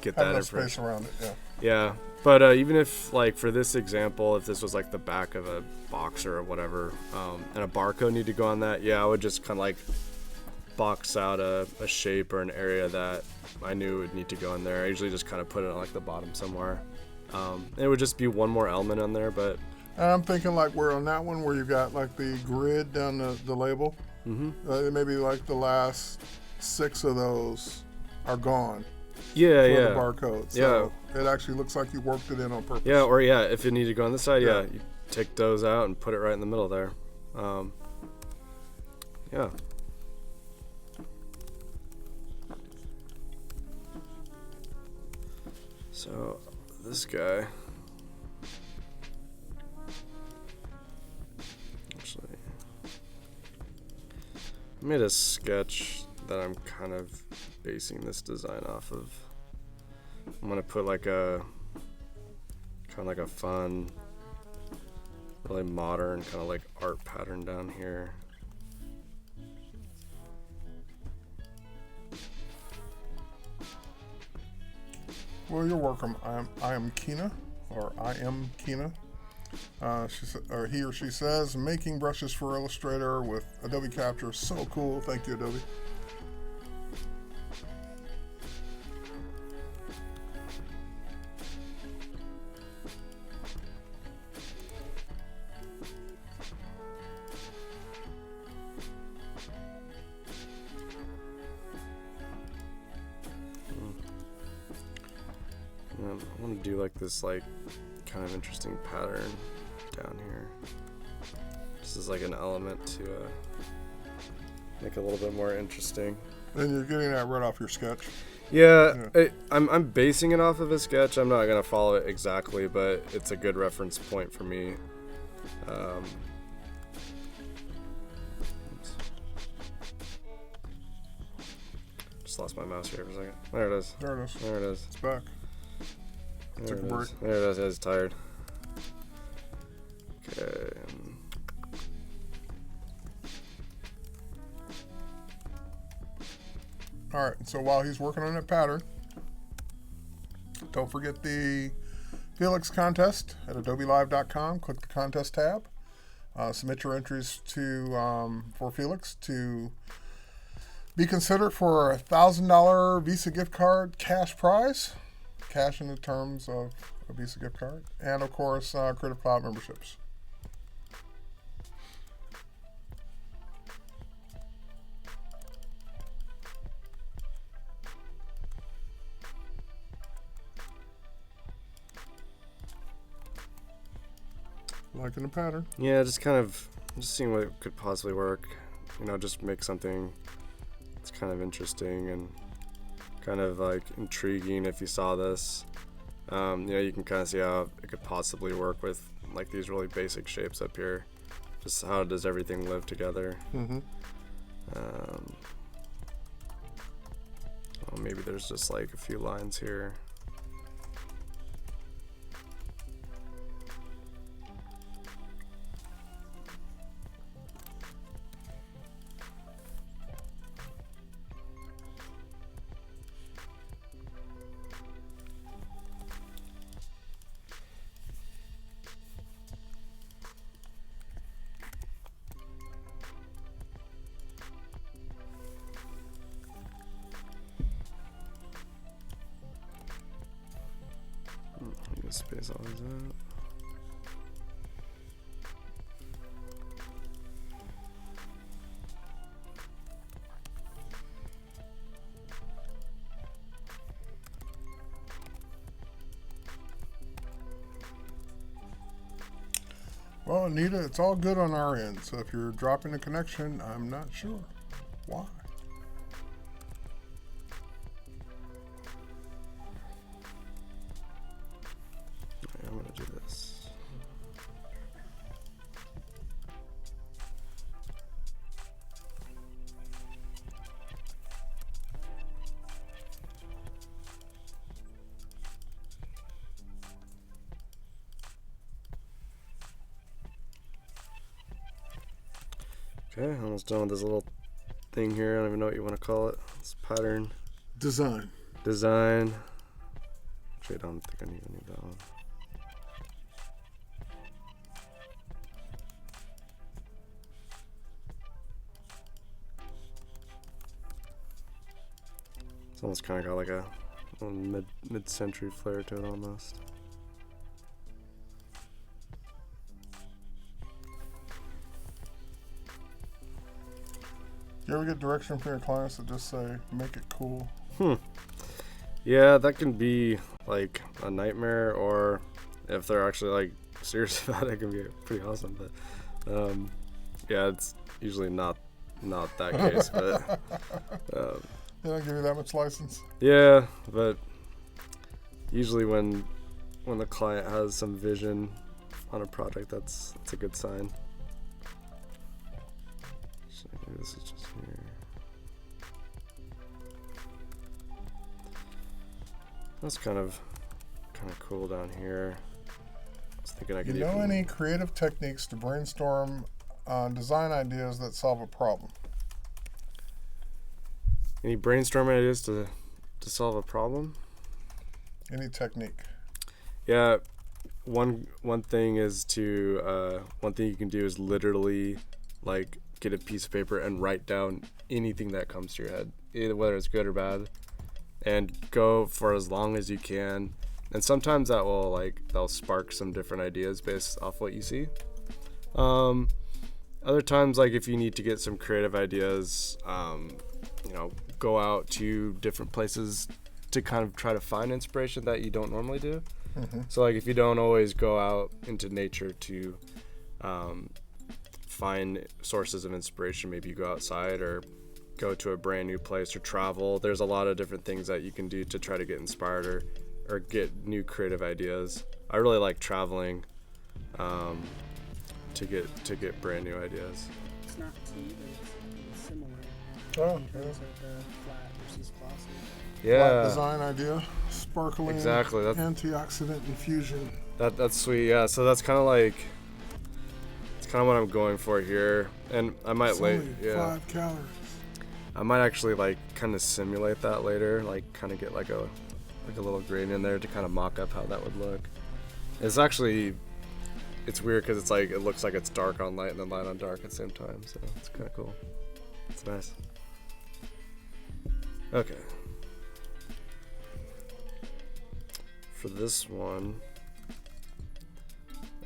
get that information. Space around it, yeah. Yeah, but even if for this example, if this was like the back of a box or whatever, and a barcode need to go on that, I would just kind of box out a shape or an area that I knew would need to go in there. I usually just kind of put it on the bottom somewhere. It would just be one more element on there, but. I'm thinking where on that one where you got the grid down the label. Mm-hmm. Maybe the last 6 of those are gone. Yeah, for the barcode. So it actually looks like you worked it in on purpose. Yeah, or if it needed to go on this side, you take those out and put it right in the middle there. Yeah. So this guy. Actually, I made a sketch that I'm kind of basing this design off of. I'm gonna put a kind of a fun, really modern kind of art pattern down here. Well, you're welcome. I am Kina, or I am Kina. He or she says, making brushes for Illustrator with Adobe Capture. So cool. Thank you, Adobe. I want to do this kind of interesting pattern down here. This is an element to make it a little bit more interesting. And you're getting that right off your sketch? Yeah. I'm basing it off of a sketch. I'm not going to follow it exactly, but it's a good reference point for me. just lost my mouse here for a second. There it is. There it is. There it is. It's back. There Took a it break. is. There it is. It's tired. Okay. All right. So while he's working on that pattern, don't forget the Felix contest at adobelive.com. Click the contest tab. Submit your entries to for Felix to be considered for a $1,000 Visa gift card cash prize, cash in the terms of a Visa gift card, and of course Creative Cloud memberships. Liking the pattern. Yeah, just seeing what could possibly work. You know, just make something that's kind of interesting and kind of like intriguing if you saw this. You know, you can kind of see how it could possibly work with like these really basic shapes up here. Just how does everything live together? Mm-hmm. Well, maybe there's just like a few lines here. Space all these out. Well, Anita, it's all good on our end. So if you're dropping a connection, I'm not sure why. I'm gonna do this. Okay, almost done with this little thing here. I don't even know what you want to call it. It's pattern Design. design. Actually, I don't think I need that one. It's almost kind of got like a little mid-century flair to it almost. You ever get direction from your clients that just say, make it cool? Yeah, that can be like a nightmare, or if they're actually like serious about it, it can be pretty awesome. But yeah, it's usually not that case. But They don't give you that much license. yeah, but usually when the client has some vision on a project, that's a good sign. So maybe this is just here. That's kind of cool down here. I was thinking I could You know even, any creative techniques to brainstorm design ideas that solve a problem? any brainstorming ideas to solve a problem? Any technique? Yeah, one thing is to one thing you can do is literally like get a piece of paper and write down anything that comes to your head, either whether it's good or bad, and go for as long as you can. And sometimes that'll spark some different ideas based off what you see. Other times, like if you need to get some creative ideas, you know, go out to different places to kind of try to find inspiration that you don't normally do. Mm-hmm. So like if you don't always go out into nature to find sources of inspiration, maybe you go outside or go to a brand new place or travel. There's a lot of different things that you can do to try to get inspired or get new creative ideas. I really like traveling to get brand new ideas. It's not T, but it's similar Oh, in yeah. terms of the flat He's classy. Black Yeah, design idea. Sparkling. Exactly, Antioxidant infusion. that's sweet. Yeah, so that's kind of like, it's kind of what I'm going for here, and I might It's only yeah, 5 calories. I might actually like kind of simulate that later, like kind of get like a little gradient in there to kind of mock up how that would look. It's actually, it's weird because it's like it looks like it's dark on light and then light on dark at the same time, so it's kind of cool. It's nice. Okay. For this one,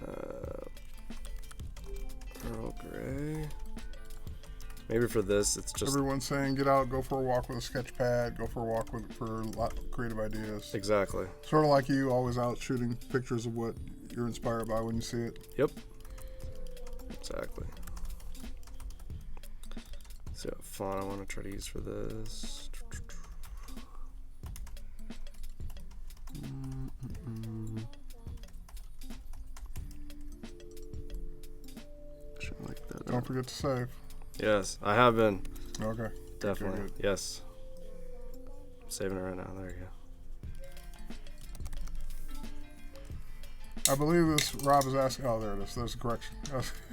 Earl Grey. Maybe for this, it's just Everyone's saying get out, go for a walk with a sketch pad, go for a walk for a lot of creative ideas. exactly. Sort of like you, always out shooting pictures of what you're inspired by when you see it. Yep. Exactly. So what font I want to try to use for this. Should like that. Don't forget to save. Yes, I have been. Okay. Definitely. good. Yes. I'm saving it right now. There you go. I believe this, Rob is asking, oh, there it is. There's a correction.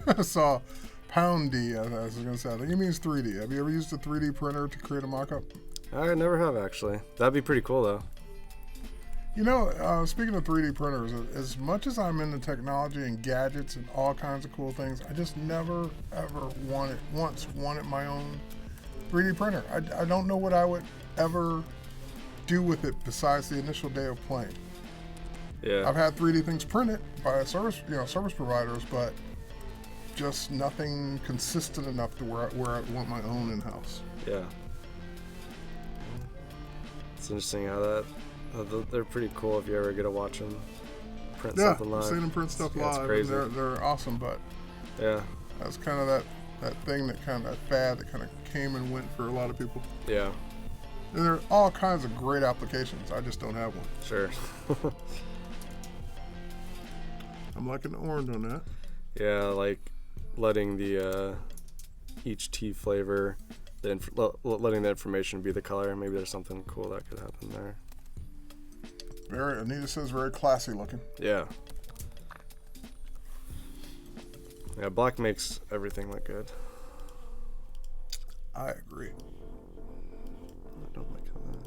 I saw pound D, I was going to say. I think he means 3D. Have you ever used a 3D printer to create a mock-up? I never have actually. That'd be pretty cool though. You know, speaking of 3D printers, as much as I'm into technology and gadgets and all kinds of cool things, I just never, ever wanted my own 3D printer. I don't know what I would ever do with it besides the initial day of playing. Yeah. I've had 3D things printed by service providers, but just nothing consistent enough to where I want my own in-house. Yeah. It's interesting how that. They're pretty cool if you ever get to watch them print Yeah, something live. I've seen them print stuff Yeah, it's live, and crazy. they're awesome, but Yeah. that's kind of that thing that kind of fad that kind of came and went for a lot of people. Yeah. And there are all kinds of great applications. I just don't have one. Sure. I'm liking the orange on that. Yeah, like letting the each tea flavor, letting the information be the color. Maybe there's something cool that could happen there. Anita says very classy looking. Yeah. Yeah, black makes everything look good. I agree. I don't like how that is.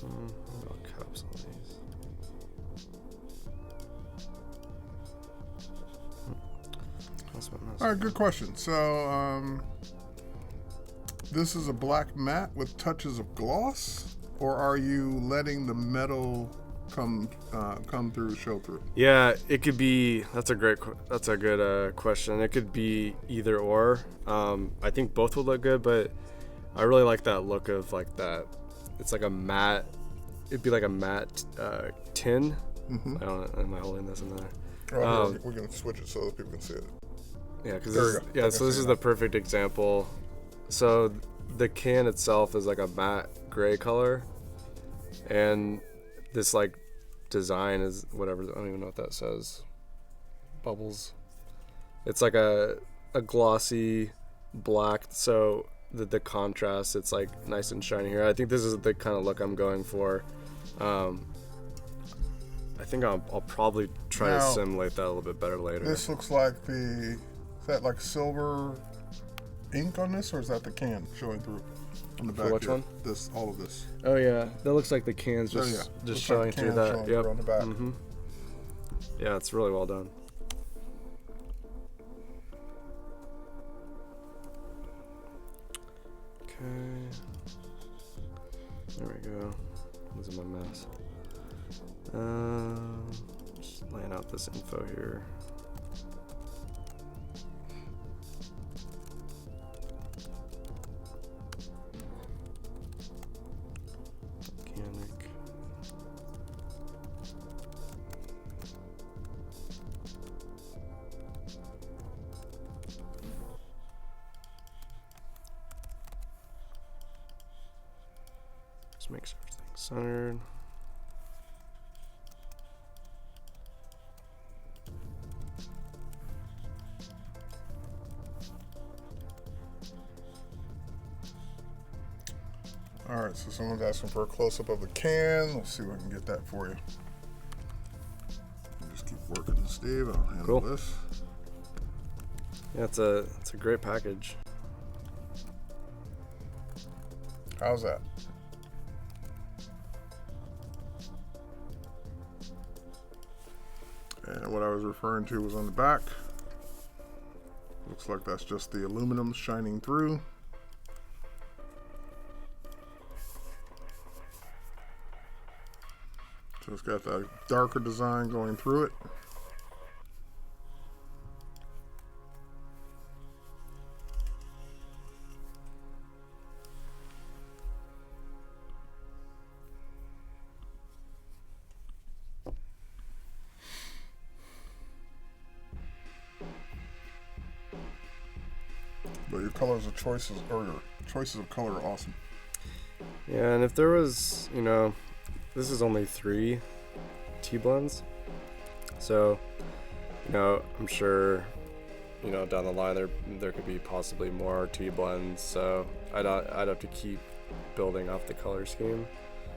I'll caps on these. That's what All right, good question. So, this is a black matte with touches of gloss, or are you letting the metal come through, show through? Yeah, it could be. That's a good question. It could be either or. I think both would look good, but I really like that look of like that. It's like a matte. It'd be like a matte tin. Mm-hmm. I don't know. Am I holding this in there? Oh, we're gonna switch it so that people can see it. Yeah, because There we go. yeah. I So can this see is that. the perfect example. So the can itself is like a matte gray color, and this like design is whatever. I don't even know what that says. Bubbles. It's like a glossy black. So the contrast, it's like nice and shiny here. I think this is the kind of look I'm going for. I think I'll probably try to Now, simulate that a little bit better later. This looks like is that like silver ink on this, or is that the can showing through on the For back which here? one? All of this. Oh yeah, that looks like the can's Oh, just yeah. just Looks showing like the through can that. showing Yep. through on the back. Mm-hmm. Yeah, it's really well done. Okay. There we go. This is my mess. Just laying out this info here. Organic. Just make sure everything's centered. All right, so someone's asking for a close-up of the can. Let's see if I can get that for you. Just keep working, Steve. I'll handle Cool. this. Yeah, it's a great package. How's that? And what I was referring to was on the back. Looks like that's just the aluminum shining through. So it's got that darker design going through it. But your colors of choices, or your choices of color are awesome. Yeah, and if there was, this is only 3 tea blends. So, I'm sure, down the line there could be possibly more tea blends. So I'd have to keep building off the color scheme.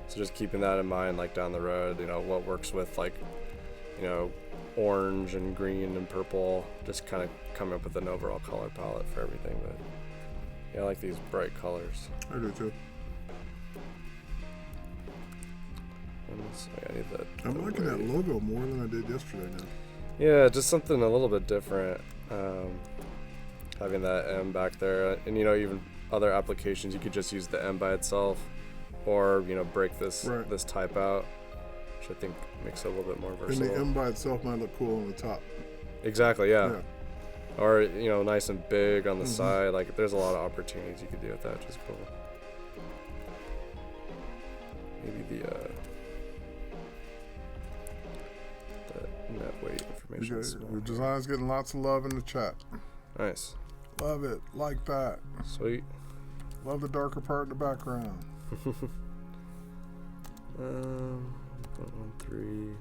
So just keeping that in mind, like down the road, what works with like, orange and green and purple, just kind of coming up with an overall color palette for everything. But yeah, I like these bright colors. I do too. I need that. I'm liking that logo more than I did yesterday now. Yeah, just something a little bit different. Having that M back there, and even other applications, you could just use the M by itself, or break this this type out, which I think makes it a little bit more versatile. And the M by itself might look cool on the top. Exactly, yeah. Or nice and big on the side. Like there's a lot of opportunities you could do with that, which is cool. Maybe the net weight information. Your design's getting lots of love in the chat. Nice. Love it. Like that. Sweet. Love the darker part in the background. 1.13.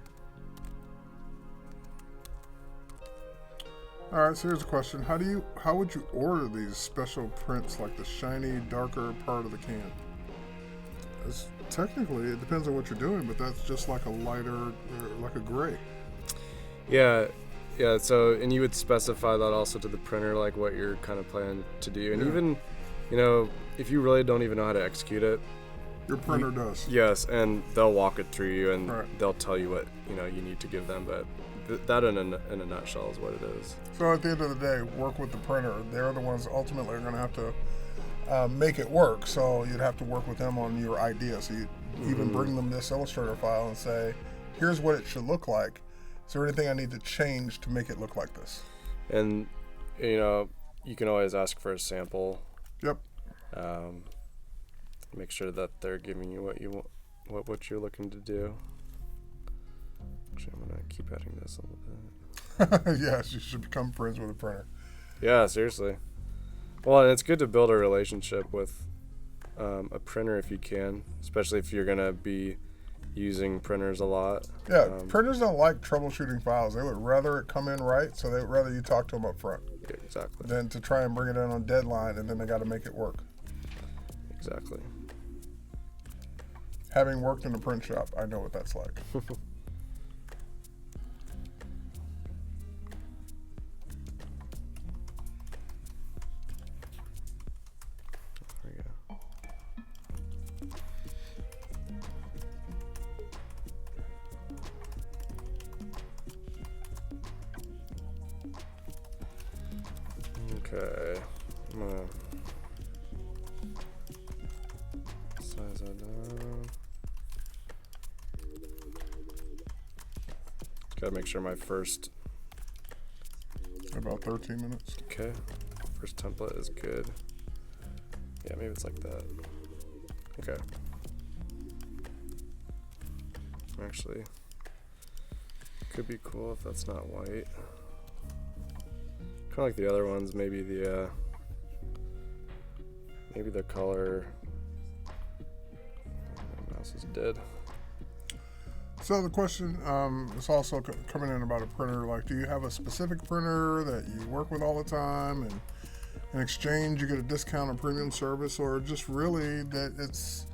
All right, so here's a question. How would you order these special prints, like the shiny, darker part of the can? Technically, it depends on what you're doing, but that's just like a lighter, like a gray. Yeah. So, and you would specify that also to the printer, like what you're kind of planning to do, and even, if you really don't even know how to execute it, your printer does. Yes, and they'll walk it through you, and they'll tell you what you need to give them. But that in a nutshell is what it is. So at the end of the day, work with the printer. They're the ones ultimately are going to have to make it work. So you'd have to work with them on your idea. So you even bring them this Illustrator file and say, here's what it should look like. Is there anything I need to change to make it look like this? And, you can always ask for a sample. Yep. Make sure that they're giving you what you want, what you're looking to do. Actually, I'm going to keep adding this a little bit. Yes, you should become friends with a printer. Yeah, seriously. Well, and it's good to build a relationship with a printer if you can, especially if you're going to be using printers a lot. Yeah, printers don't like troubleshooting files. They would rather it come in right, so they would rather you talk to them up front. Yeah, exactly. Than to try and bring it in on deadline, and then they got to make it work. Exactly. Having worked in a print shop, I know what that's like. There we go. Okay. I'm gonna size that down. Gotta make sure my first. About 13 minutes. Okay. First template is good. Yeah, maybe it's like that. Okay. Actually, could be cool if that's not white. Kind of like the other ones, maybe the color. My mouse is dead. So the question is also coming in about a printer. Like, do you have a specific printer that you work with all the time? And In exchange, you get a discount on premium service, or just really that it's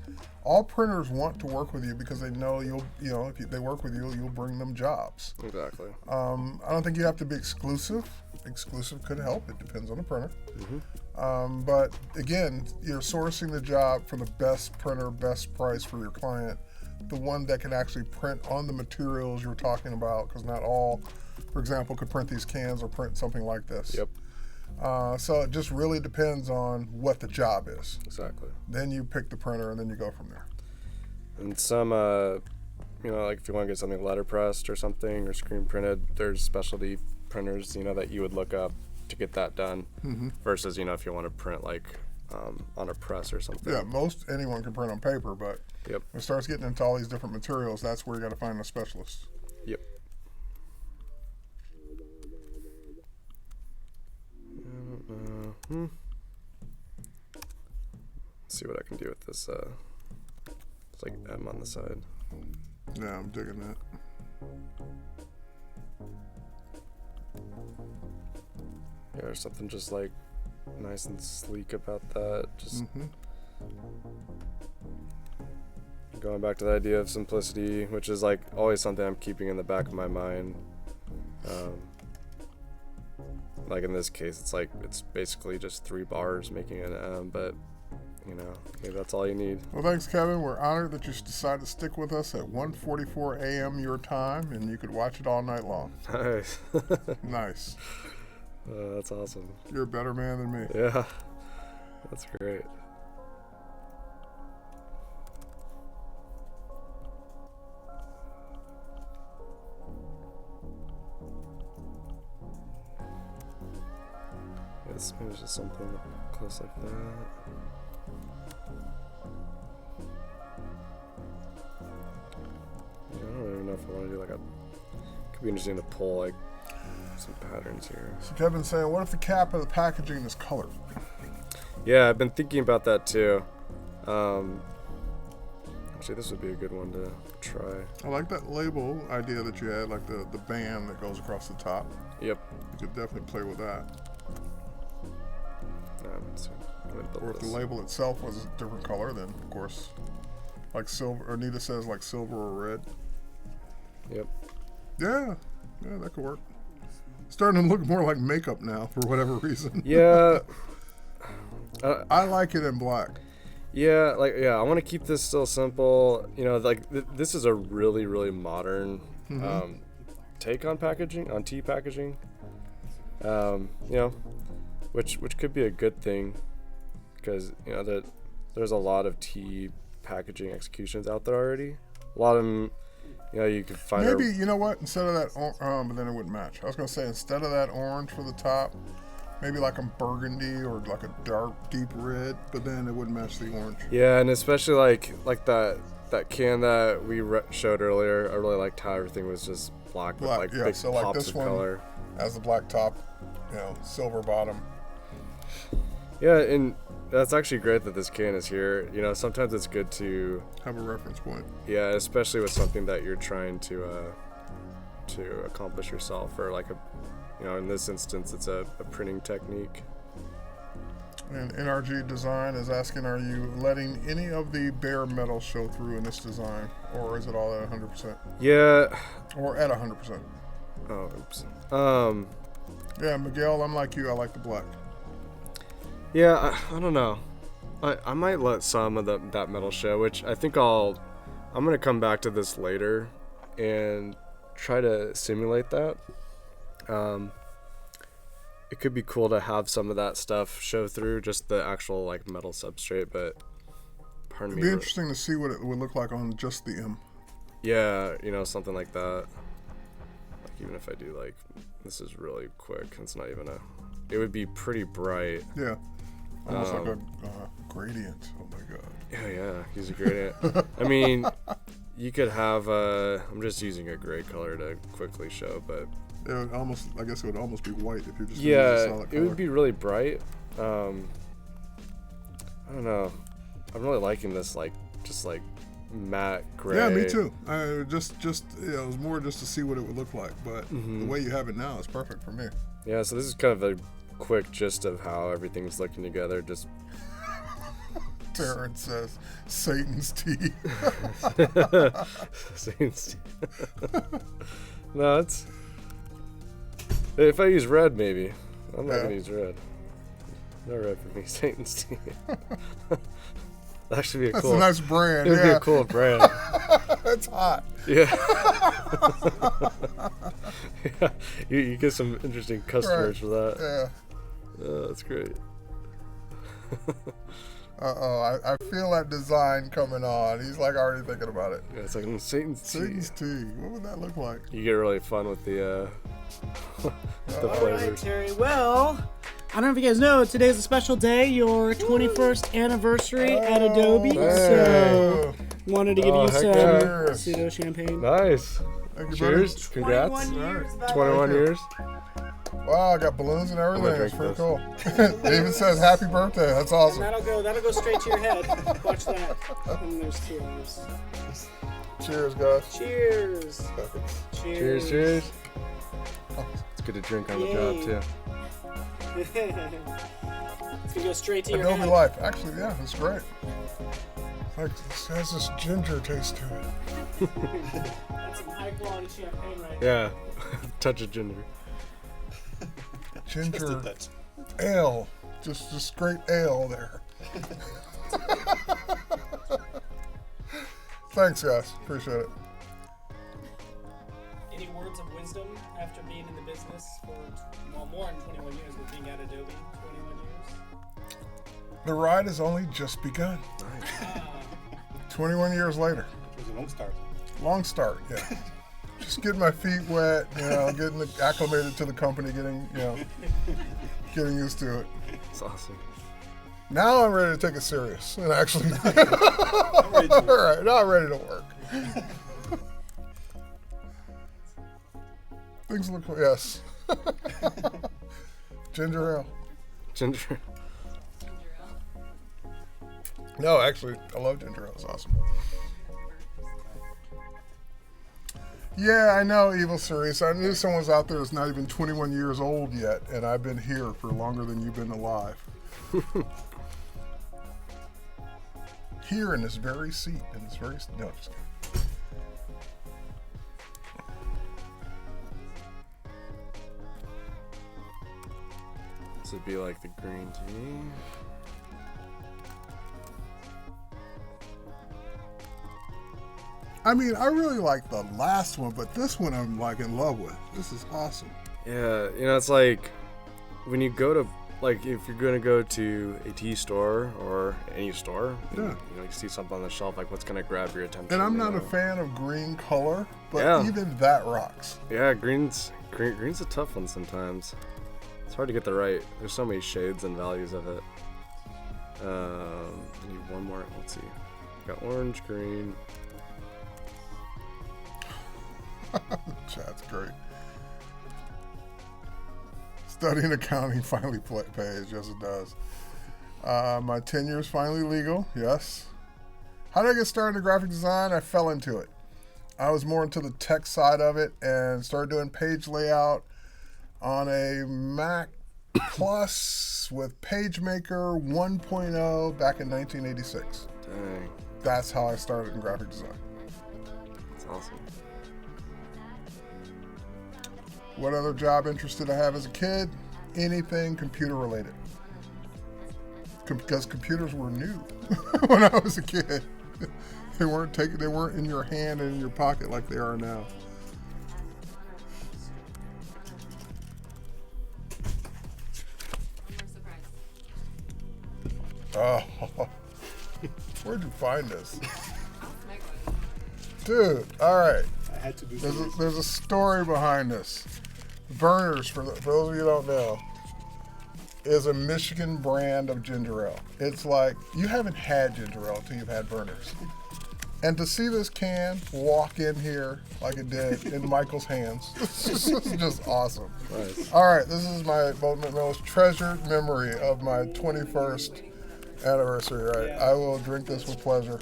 all printers want to work with you because they know if they work with you, you'll bring them jobs. Exactly. I don't think you have to be exclusive. Exclusive could help. It depends on the printer. But again, you're sourcing the job for the best printer, best price for your client, the one that can actually print on the materials you're talking about, because not all, for example, could print these cans or print something like this. Yep. So it just really depends on what the job is. Exactly. Then you pick the printer and then you go from there. And some, like if you want to get something letterpressed or something or screen printed, there's specialty printers, that you would look up to get that done. Versus, if you want to print like on a press or something. Yeah, anyone can print on paper, but Yep. when it starts getting into all these different materials, that's where you got to find a specialist. Yep. Let's see what I can do with this. It's like M on the side. Yeah, I'm digging that. Yeah, there's something just like nice and sleek about that. Just going back to the idea of simplicity, which is like always something I'm keeping in the back of my mind. Like in this case, it's basically just 3 bars making an M, but maybe that's all you need. Well, thanks, Kevin. We're honored that you decided to stick with us at 1:44 a.m. your time, and you could watch it all night long. Nice. Nice. That's awesome. You're a better man than me. Yeah, that's great. Yes, maybe just something close like that. I don't even know if I want to do could be interesting to pull like some patterns here. So Kevin's saying, what if the cap of the packaging is colored? Yeah, I've been thinking about that too. Actually, this would be a good one to try. I like that label idea that you had, like the band that goes across the top. Yep. You could definitely play with that. So I'm gonna build Or if the this. label itself was a different color, then of course, like silver, or Nita says like silver or red. Yep. Yeah, that could work. Starting to look more like makeup now for whatever reason. Yeah. I like it in black. Yeah, I want to keep this still simple. This is a really, really modern take on packaging, on tea packaging. Which could be a good thing, because that there's a lot of tea packaging executions out there already. A lot of them, you could find. Maybe you know what? Instead of that, but then it wouldn't match. I was gonna say instead of that orange for the top, maybe like a burgundy or like a dark, deep red, but then it wouldn't match the orange. Yeah, and especially like that can that we showed earlier. I really liked how everything was just black with like big so pops like this of one color. has the black top, silver bottom. Yeah, and that's actually great that this can is here. Sometimes it's good to Have a reference point. yeah, especially with something that you're trying to accomplish yourself, or like in this instance, it's a printing technique. And NRG Design is asking, are you letting any of the bare metal show through in this design, or is it all at 100%? Yeah. Or at 100%? Oh, oops. Yeah, Miguel, I'm like you. I like the black. Yeah, I don't know. I might let some of that metal show, which I think I'm gonna come back to this later and try to simulate that. It could be cool to have some of that stuff show through, just the actual like metal substrate, but pardon me. It'd be interesting to see what it would look like on just the M. Yeah, something like that. Like even if I do this is really quick, it's not even it would be pretty bright. Yeah. Almost like a gradient. Oh my god. Yeah, he's a gradient. I mean, you could have I'm just using a gray color to quickly show, but It would almost, I guess it would almost be white if you're just yeah, using a solid color. it would be really bright. I don't know. I'm really liking this just matte gray. Yeah, me too. It was more just to see what it would look like, but the way you have it now is perfect for me. Yeah, so this is kind of quick gist of how everything's looking together. Just Terrence says, Satan's tea. Satan's tea. No, it's. If I use red, maybe. I'm not gonna use red. No red for me. Satan's tea. That should be a That's cool. a nice brand. It'd be Yeah, a cool brand. it's hot. Yeah. Yeah. You get some interesting customers for that. Yeah. Oh, that's great. I feel that design coming on. He's like already thinking about it. Yeah, it's like Satan's tea. Satan's tea. What would that look like? You get really fun with the the All right, flavors. Terry. Well, I don't know if you guys know, today's a special day, your 21st anniversary at Adobe. So, wanted to give you heck some yeah. pseudo champagne. Nice. Thank you, Cheers. buddy. Congrats. 21 years. baby. 21 years. Wow, I got balloons and everything. gonna It's drink pretty cool. David says happy birthday. That's And awesome. that'll go straight to your head. Watch that. And there's tears. Cheers, guys. Cheers. Cheers. Cheers. It's good to drink on the job Yay. too. It's gonna go straight to your Adobe head. Life. Actually, yeah, it's great. Like, it has this ginger taste to it. That's some high quality champagne right Yeah. Touch of ginger. Just a Ginger touch. ale. Just straight ale there. Thanks, guys. Appreciate it. Any words of wisdom after being in the business for more than 21 years, but being at Adobe 21 years? The ride has only just begun. 21 years later. It was a long start. Long start, yeah. Just getting my feet wet, getting acclimated to the company, getting used to it. It's awesome. Now I'm ready to take it serious and actually. I'm ready to All right, now I'm ready to work. Things look, yes. Ginger ale. Ginger. No, actually, I love ginger ale. It's awesome. Yeah, I know, Evil Cerise. I knew someone's out there that's not even 21 years old yet, and I've been here for longer than you've been alive. Here in this very seat, no, just kidding. This would be like the green tea. I mean, I really like the last one, but this one I'm like in love with. This is awesome. Yeah, it's like when you go to, like, if you're gonna go to a tea store or any store, and, you see something on the shelf, like, what's gonna grab your attention? And I'm not a fan of green color, but Yeah. even that rocks. Yeah, green's a tough one sometimes. It's hard to get the right. There's so many shades and values of it. I need one more. Let's see. Got orange, green. Chat's great. Studying accounting finally pays. Yes, it does. My tenure is finally legal. Yes. How did I get started in graphic design? I fell into it. I was more into the tech side of it and started doing page layout on a Mac Plus with PageMaker 1.0 back in 1986. Dang, That's how I started in graphic design. that's awesome. What other job interest did I have as a kid? Anything computer related. Because computers were new when I was a kid. They weren't in your hand and in your pocket like they are now. Oh, where'd you find this? Dude, all right. I had to do some There's a story behind this. Vernors, for those of you who don't know, is a Michigan brand of ginger ale. It's like, you haven't had ginger ale until you've had Vernors. And to see this can walk in here like it did in Michael's hands, this is just awesome. Nice. All right, this is my most treasured memory of my 21st anniversary, right? I will drink this with pleasure.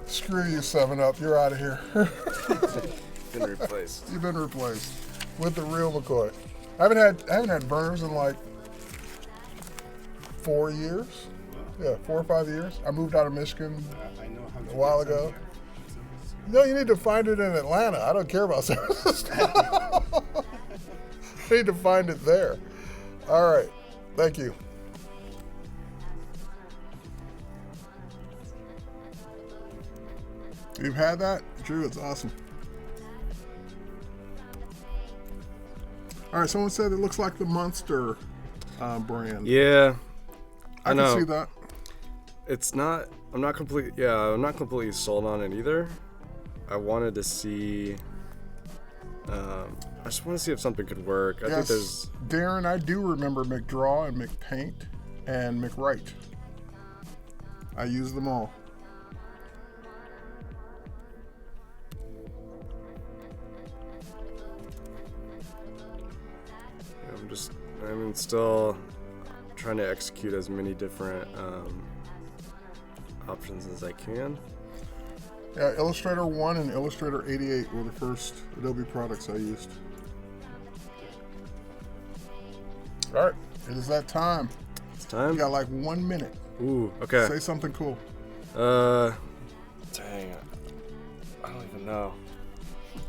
Screw you, 7-Up. You're out of here. Been replaced. You've been replaced with the real McCoy. I haven't had burners in like 4 years. Yeah, 4 or 5 years. I moved out of Michigan I know how to a while do ago. something. No, you need to find it in Atlanta. I don't care about San Francisco. You need to find it there. All right. Thank you. You've had that? Drew, it's awesome. All right, someone said it looks like the Monster brand. Yeah, I know. can see that. It's not. I'm not completely sold on it either. I wanted to see. I just want to see if something could work. I think Yes, there's. Darren, I do remember McDraw and McPaint and McWrite. I use them all. I'm still trying to execute as many different options as I can. Yeah, Illustrator 1 and Illustrator 88 were the first Adobe products I used. All right, it is that time. It's time. You got like 1 minute. Ooh, okay. Say something cool. Dang, I don't even know.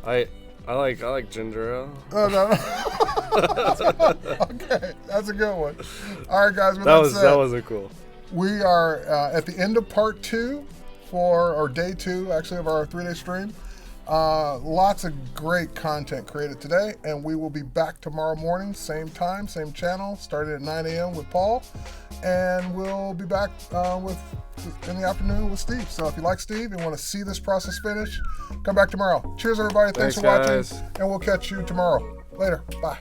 I like ginger ale. Oh, no. Okay, that's a good one. All right, guys. With That was a cool. We are at the end of part 2 or day 2, actually, of our 3-day stream. Lots of great content created today, and we will be back tomorrow morning, same time, same channel, starting at 9 a.m. with Paul, and we'll be back in the afternoon with Steve. So if you like Steve and want to see this process finish, come back tomorrow. Cheers, everybody. Thanks for watching, guys. and we'll catch you tomorrow. Later. Bye.